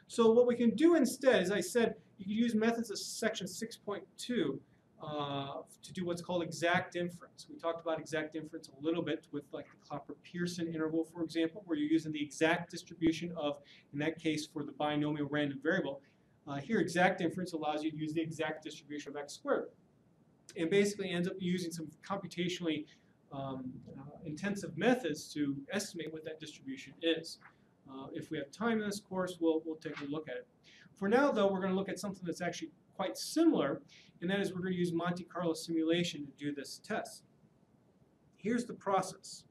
So what we can do instead, as I said, you can use methods of section 6.2 to do what's called exact inference. We talked about exact inference a little bit with like the Klopper-Pearson interval, for example, where you're using the exact distribution of, in that case, for the binomial random variable. Here, exact inference allows you to use the exact distribution of x squared. And basically ends up using some computationally intensive methods to estimate what that distribution is. If we have time in this course, we'll take a look at it. For now, though, we're going to look at something that's actually quite similar, and that is we're going to use Monte Carlo simulation to do this test. Here's the process.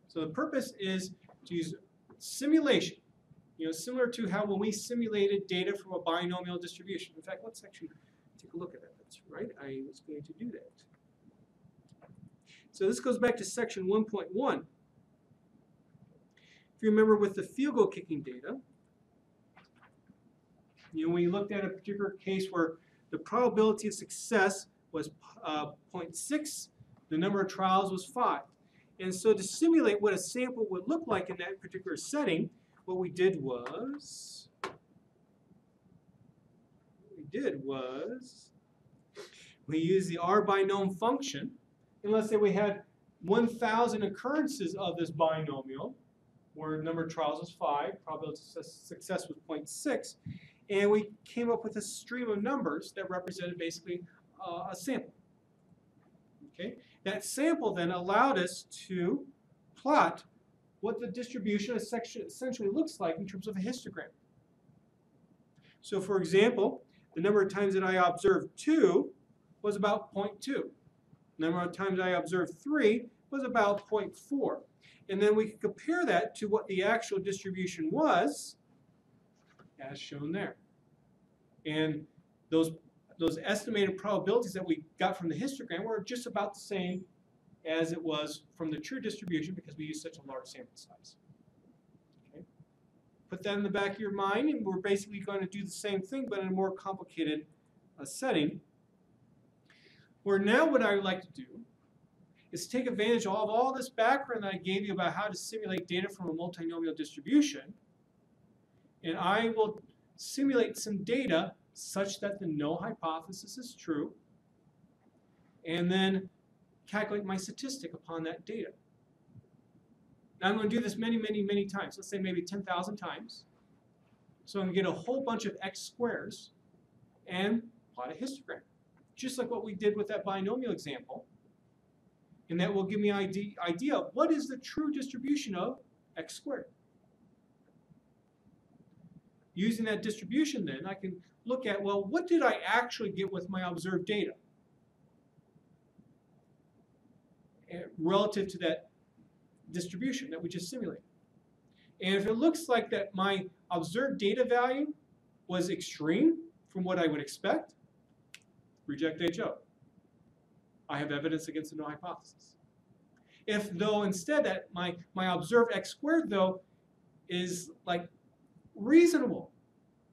So the purpose is to use simulation, similar to how when we simulated data from a binomial distribution. In fact, let's actually take a look at that. That's right, I was going to do that. So this goes back to section 1.1. if you remember with the field goal kicking data, when you looked at a particular case where the probability of success was 0.6, the number of trials was 5. And so to simulate what a sample would look like in that particular setting, what we did was, we used the R binom function. And let's say we had 1,000 occurrences of this binomial, where the number of trials was 5, probability of success was 0.6, and we came up with a stream of numbers that represented basically a sample. Okay? That sample then allowed us to plot what the distribution essentially looks like in terms of a histogram. So for example, the number of times that I observed 2 was about 0.2. The number of times I observed 3 was about 0.4. And then we can compare that to what the actual distribution was, as shown there. And those estimated probabilities that we got from the histogram were just about the same as it was from the true distribution because we used such a large sample size. Okay? Put that in the back of your mind, and we're basically going to do the same thing but in a more complicated setting. Where now what I would like to do is take advantage of all this background that I gave you about how to simulate data from a multinomial distribution, and I will simulate some data such that the null hypothesis is true, and then calculate my statistic upon that data. Now I'm going to do this many, many, many times. Let's say maybe 10,000 times. So I'm going to get a whole bunch of x squares and plot a histogram, just like what we did with that binomial example. And that will give me an idea of what is the true distribution of x squared. Using that distribution then, I can look at, well, what did I actually get with my observed data relative to that distribution that we just simulated. And if it looks like that my observed data value was extreme from what I would expect, reject HO. I have evidence against the null hypothesis. If though instead that my observed x squared though is like reasonable,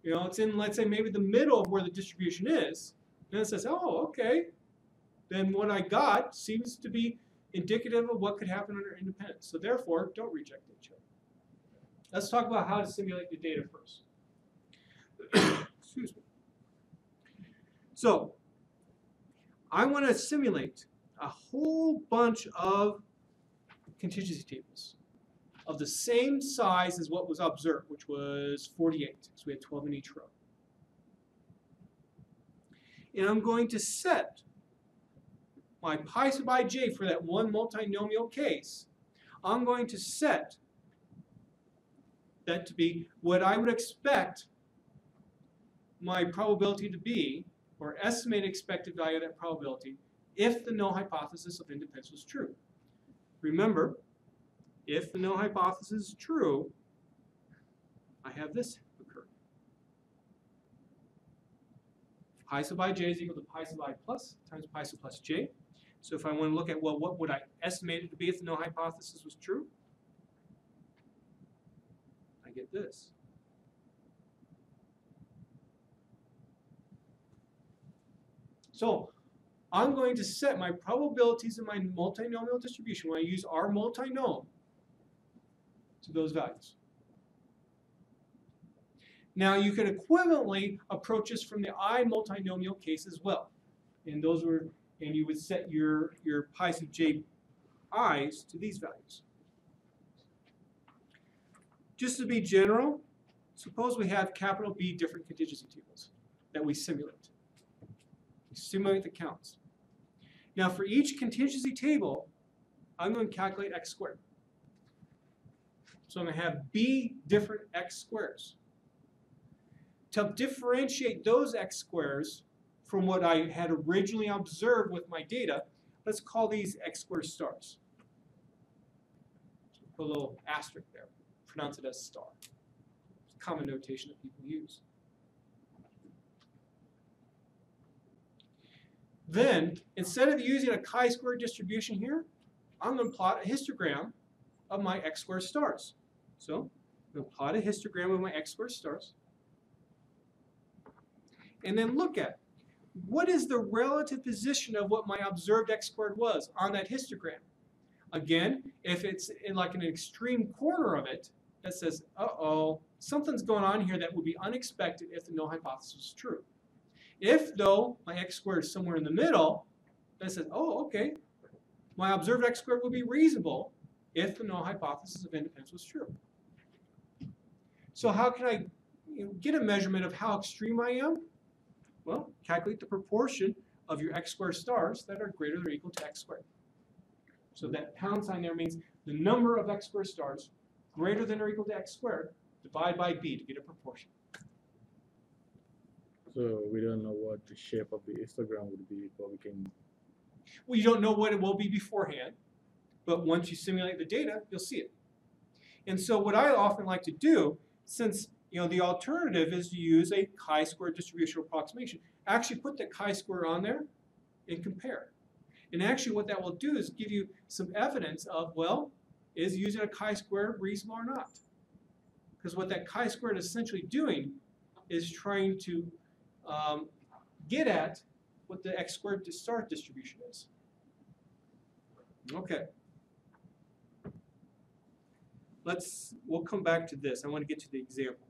it's in, let's say, maybe the middle of where the distribution is, then it says, oh, okay, then what I got seems to be indicative of what could happen under independence. So therefore, don't reject HO. Let's talk about how to simulate the data first. Excuse me. So I want to simulate a whole bunch of contingency tables of the same size as what was observed, which was 48. So we had 12 in each row. And I'm going to set my pi sub ij for that one multinomial case. I'm going to set that to be what I would expect my probability to be, or estimated expected value of that probability, if the null hypothesis of independence was true. Remember, if the null hypothesis is true, I have this occur. Pi sub ij is equal to pi sub I plus times pi sub plus j. So if I want to look at, well, what would I estimate it to be if the null hypothesis was true? I get this. So I'm going to set my probabilities in my multinomial distribution when I use our multinom to those values. Now you can equivalently approach this from the I multinomial case as well. And those were, and you would set your pi sub j i's to these values. Just to be general, suppose we have capital B different contingency tables that we simulate. We simulate the counts. Now for each contingency table, I'm going to calculate x squared. So I'm going to have B different x squares. To differentiate those x squares from what I had originally observed with my data, let's call these x squared stars. Put a little asterisk there. Pronounce it as star. It's a common notation that people use. Then, instead of using a chi-square distribution here, I'm going to plot a histogram of my x squared stars. So I'm going to plot a histogram of my x squared stars. And then look at what is the relative position of what my observed x squared was on that histogram. Again, if it's in like an extreme corner of it, that says, uh-oh, something's going on here that would be unexpected if the null hypothesis is true. If, though, my x squared is somewhere in the middle, that says, oh, okay, my observed x squared would be reasonable if the null hypothesis of independence was true. So how can I get a measurement of how extreme I am? Well, calculate the proportion of your x squared stars that are greater than or equal to x squared. So that pound sign there means the number of x squared stars greater than or equal to x squared, divide by b to get a proportion. So we don't know what the shape of the histogram would be, but we can. Well, you don't know what it will be beforehand, but once you simulate the data, you'll see it. And so what I often like to do, since the alternative is to use a chi-square distributional approximation, actually put the chi-square on there and compare. And actually what that will do is give you some evidence of, well, is using a chi-square reasonable or not? Because what that chi-square is essentially doing is trying to get at what the x squared star distribution is. Okay. We'll come back to this. I want to get to the example.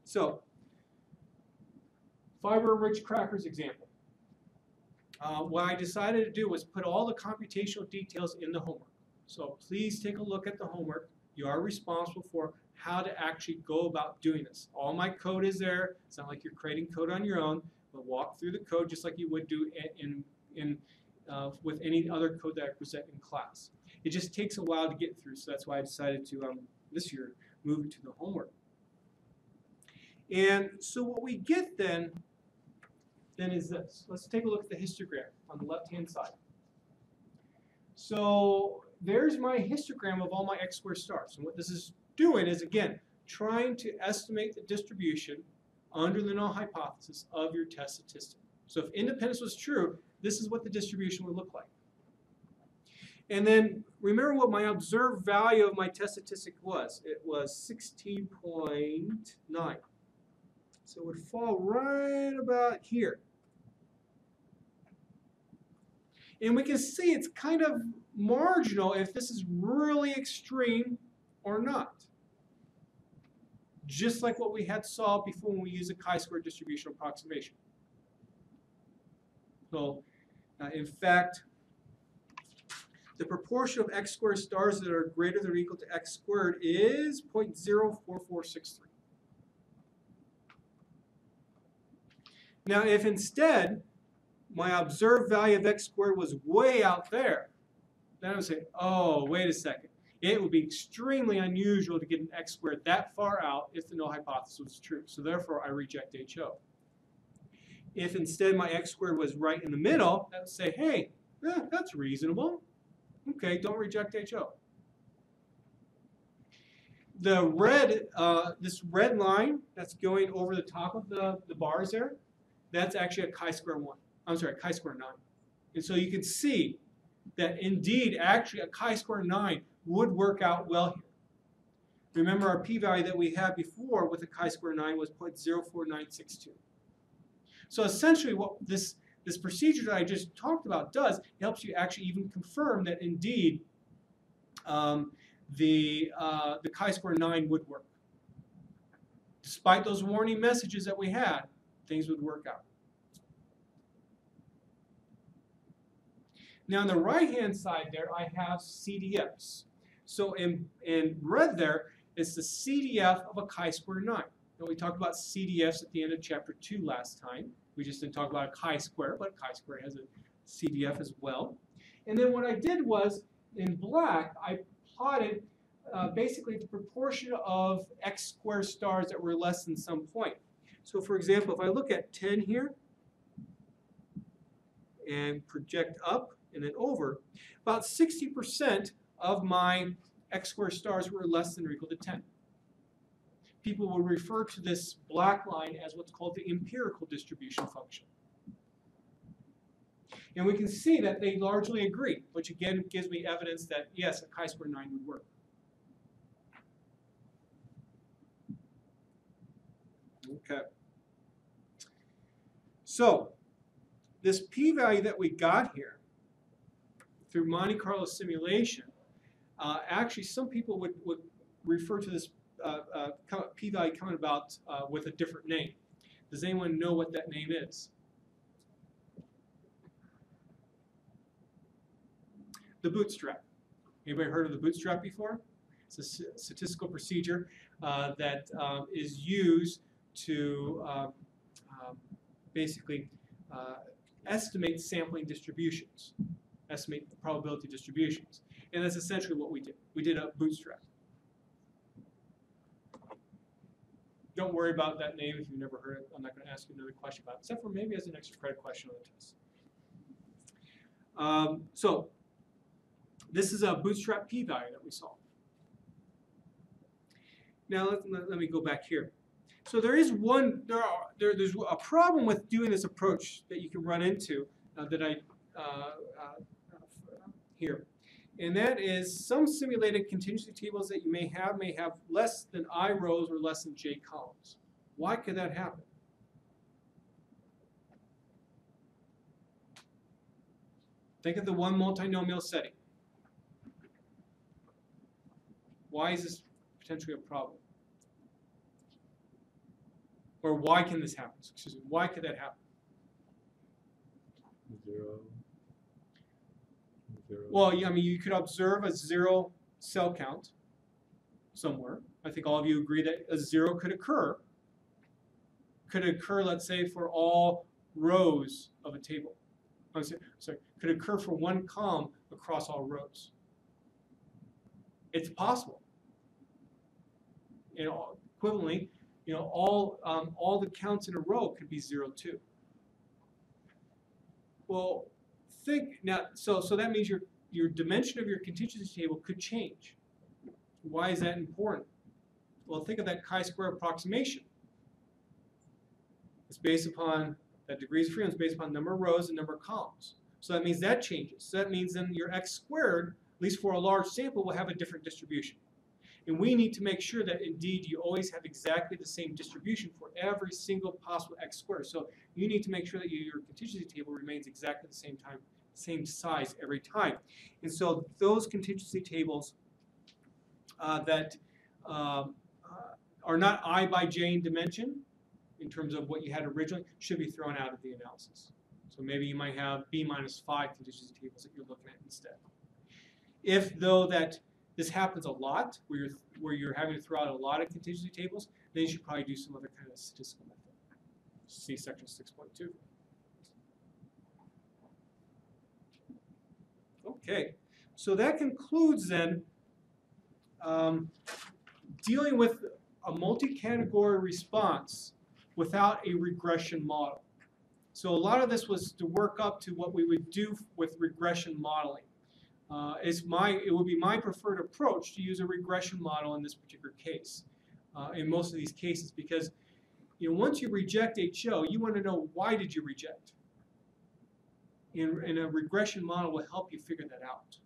So, fiber-rich crackers example. What I decided to do was put all the computational details in the homework. So please take a look at the homework. You are responsible for how to actually go about doing this. All my code is there. It's not like you're creating code on your own, but walk through the code just like you would do with any other code that I present in class. It just takes a while to get through, so that's why I decided to, this year, move it to the homework. And so what we get then is this. Let's take a look at the histogram on the left-hand side. So there's my histogram of all my x squared stars. And what this is doing is, again, trying to estimate the distribution under the null hypothesis of your test statistic. So if independence was true, this is what the distribution would look like. And then remember what my observed value of my test statistic was. It was 16.9. So it would fall right about here. And we can see it's kind of marginal if this is really extreme or not. Just like what we had saw before when we used a chi-square distributional approximation. So, in fact, the proportion of x squared stars that are greater than or equal to x squared is 0.04463. Now, if instead my observed value of x squared was way out there, then I would say, oh, wait a second. It would be extremely unusual to get an x squared that far out if the null hypothesis was true. So therefore, I reject HO. If instead my x squared was right in the middle, I would say, hey, that's reasonable. Okay, don't reject HO. The red, this red line that's going over the top of the bars there, that's actually a chi-square 1. I'm sorry, chi-square 9. And so you can see that indeed, actually, a chi-square 9 would work out well here. Remember our p-value that we had before with a chi-square 9 was 0.04962. So essentially what this procedure that I just talked about does, it helps you actually even confirm that indeed the chi-square 9 would work. Despite those warning messages that we had, things would work out. Now on the right-hand side there, I have CDFs. So in red there, it's the CDF of a chi-square 9. And we talked about CDFs at the end of chapter 2 last time. We just didn't talk about a chi-square, but chi-square has a CDF as well. And then what I did was, in black, I plotted basically the proportion of x squared stars that were less than some point. So for example, if I look at 10 here, and project up and then over, about 60% of my x squared stars were less than or equal to 10. People will refer to this black line as what's called the empirical distribution function. And we can see that they largely agree, which again gives me evidence that yes, a chi-square 9 would work. Okay. So this p-value that we got here through Monte Carlo simulation, actually some people would refer to this p-value coming about with a different name. Does anyone know what that name is? The bootstrap. Anybody heard of the bootstrap before? It's a statistical procedure that is used to basically estimate sampling distributions, estimate the probability distributions. And that's essentially what we did. We did a bootstrap. Don't worry about that name if you've never heard it. I'm not going to ask you another question about it, except for maybe as an extra credit question on the test. So this is a bootstrap p-value that we saw. Now let me go back here. So there's a problem with doing this approach that you can run into that I here, and that is some simulated contingency tables that you may have less than I rows or less than j columns. Why could that happen? Think of the one multinomial setting. Why is this potentially a problem? Or why can this happen? Excuse me. Why could that happen? Zero. Well, I mean, you could observe a 0 cell count somewhere. I think all of you agree that a 0 could occur. Could occur, let's say, for all rows of a table. I'm sorry, could occur for one column across all rows. It's possible. Equivalently, all the counts in a row could be 0, too. Well, think now. So that means your dimension of your contingency table could change. Why is that important? Well, think of that chi-square approximation. It's based upon that degrees of freedom is based upon number of rows and number of columns. So that means that changes. So that means then your x squared, at least for a large sample, will have a different distribution. And we need to make sure that indeed you always have exactly the same distribution for every single possible x squared. So you need to make sure that your contingency table remains exactly the same size every time. And so those contingency tables that are not I by j in dimension, in terms of what you had originally, should be thrown out of the analysis. So maybe you might have b minus 5 contingency tables that you're looking at instead. If, though, that this happens a lot, where you're having to throw out a lot of contingency tables, then you should probably do some other kind of statistical method. See section 6.2. Okay, so that concludes then dealing with a multi-category response without a regression model. So a lot of this was to work up to what we would do with regression modeling. It would be my preferred approach to use a regression model in this particular case, in most of these cases, because once you reject HO, you want to know why did you reject. And a regression model will help you figure that out.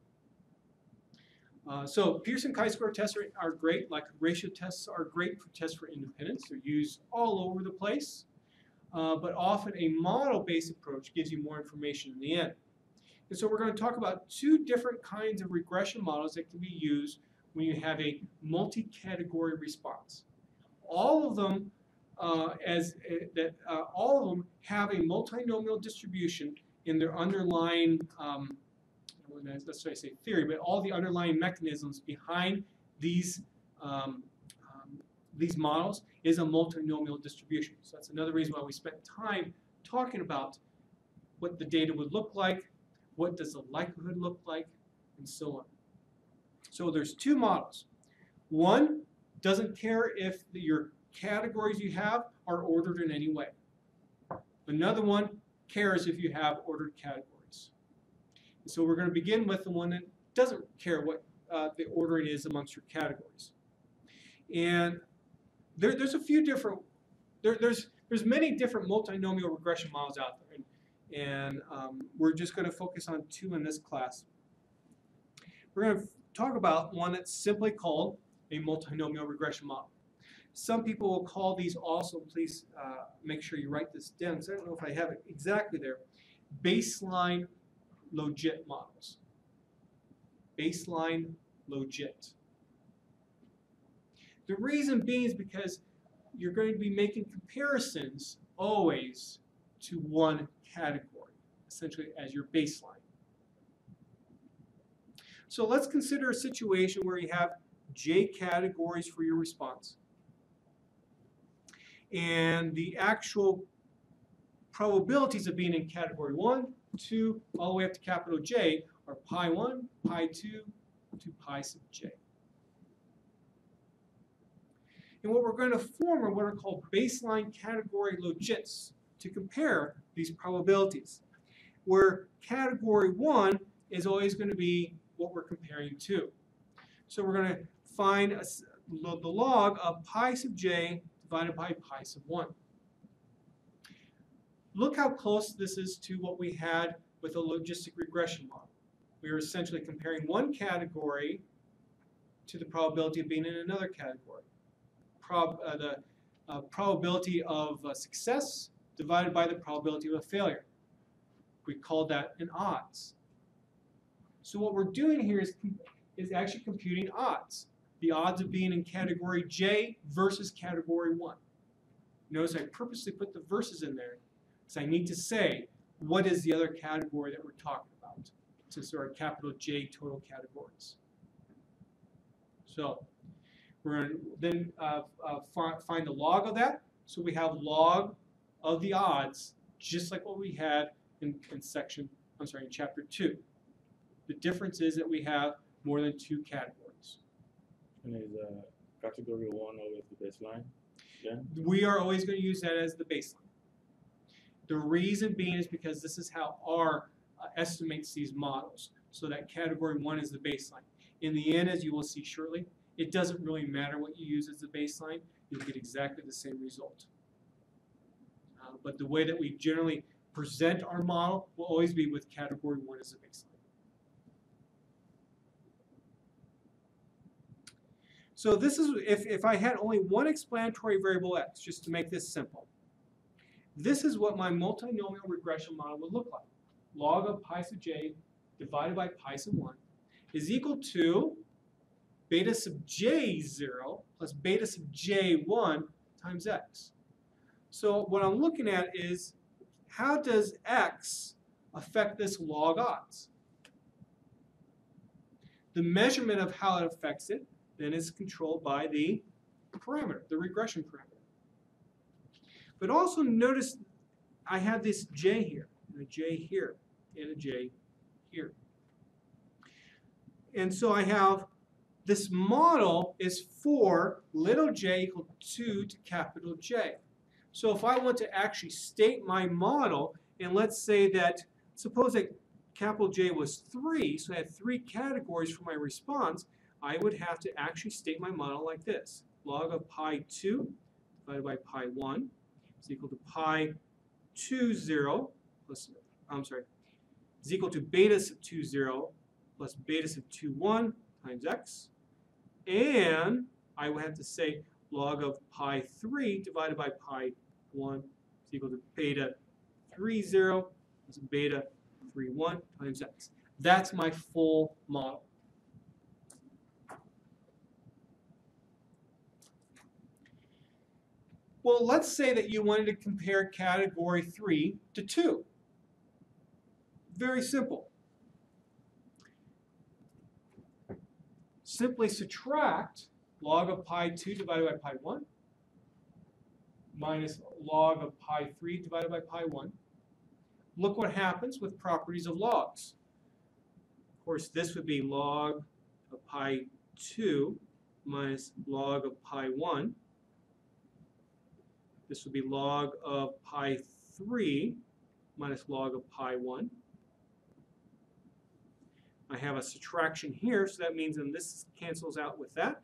So Pearson chi-square tests are great, like ratio tests are great for tests for independence. They're used all over the place, but often a model-based approach gives you more information in the end. And so we're going to talk about two different kinds of regression models that can be used when you have a multi-category response. All of them have a multinomial distribution in their underlying, let's say theory, but all the underlying mechanisms behind these models is a multinomial distribution. So that's another reason why we spent time talking about what the data would look like, what does the likelihood look like, and so on. So there's two models. One doesn't care if your categories you have are ordered in any way. Another one cares if you have ordered categories. And so we're going to begin with the one that doesn't care what the ordering is amongst your categories. And there's a few different, there's many different multinomial regression models out there. And we're just going to focus on two in this class. We're going to talk about one that's simply called a multinomial regression model. Some people will call these also, please make sure you write this down, because I don't know if I have it exactly there, baseline logit models. Baseline logit. The reason being is because you're going to be making comparisons always to one category, essentially as your baseline. So let's consider a situation where you have J categories for your response. And the actual probabilities of being in category 1, 2, all the way up to capital J are pi 1, pi 2, to pi sub j. And what we're going to form are what are called baseline category logits to compare these probabilities, where category 1 is always going to be what we're comparing to. So we're going to find the log of pi sub j divided by pi sub 1. Look how close this is to what we had with a logistic regression model. We are essentially comparing one category to the probability of being in another category. The probability of success divided by the probability of a failure. We call that an odds. So what we're doing here is actually computing odds. The odds of being in category J versus category 1. Notice I purposely put the verses in there because I need to say what is the other category that we're talking about, since there are capital J total categories. So we're going to then find the log of that. So we have log of the odds, just like what we had in chapter 2. The difference is that we have more than 2 categories. And is category 1 always the baseline? Yeah. We are always going to use that as the baseline. The reason being is because this is how R estimates these models, so that category 1 is the baseline. In the end, as you will see shortly, it doesn't really matter what you use as the baseline. You'll get exactly the same result. But the way that we generally present our model will always be with category 1 as the baseline. So this is if I had only one explanatory variable x, just to make this simple. This is what my multinomial regression model would look like. Log of pi sub j divided by pi sub 1 is equal to beta sub j0 plus beta sub j1 times x. So what I'm looking at is, how does x affect this log odds? The measurement of how it affects it then is controlled by the parameter, the regression parameter. But also notice I have this j here, and a j here, and a j here. And so I have this model is for little j equal 2 to capital J. So if I want to actually state my model, and let's say that, suppose that capital J was 3, so I had 3 categories for my response, I would have to actually state my model like this. Log of pi 2 divided by pi 1 is equal to pi 2, 0 plus, is equal to beta sub 2, 0 plus beta sub 2, 1 times x. And I would have to say log of pi 3 divided by pi 1 is equal to beta 3, 0 plus beta 3, 1 times x. That's my full model. Well, let's say that you wanted to compare category 3 to 2. Very simple. Simply subtract log of pi 2 divided by pi 1 minus log of pi 3 divided by pi 1. Look what happens with properties of logs. Of course, this would be log of pi 2 minus log of pi 1. This would be log of pi 3 minus log of pi 1. I have a subtraction here, so that means then this cancels out with that.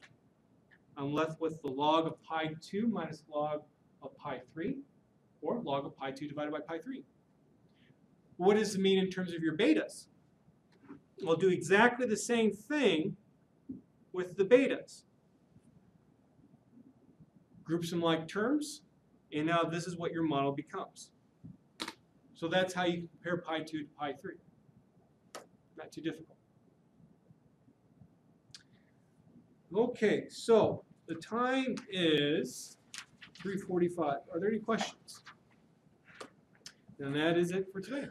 I'm left with the log of pi 2 minus log of pi 3, or log of pi 2 divided by pi 3. What does it mean in terms of your betas? We'll do exactly the same thing with the betas. group some like terms, and now this is what your model becomes. So that's how you compare pi 2 to pi 3. Not too difficult. Okay, so the time is 3:45. Are there any questions? And that is it for today.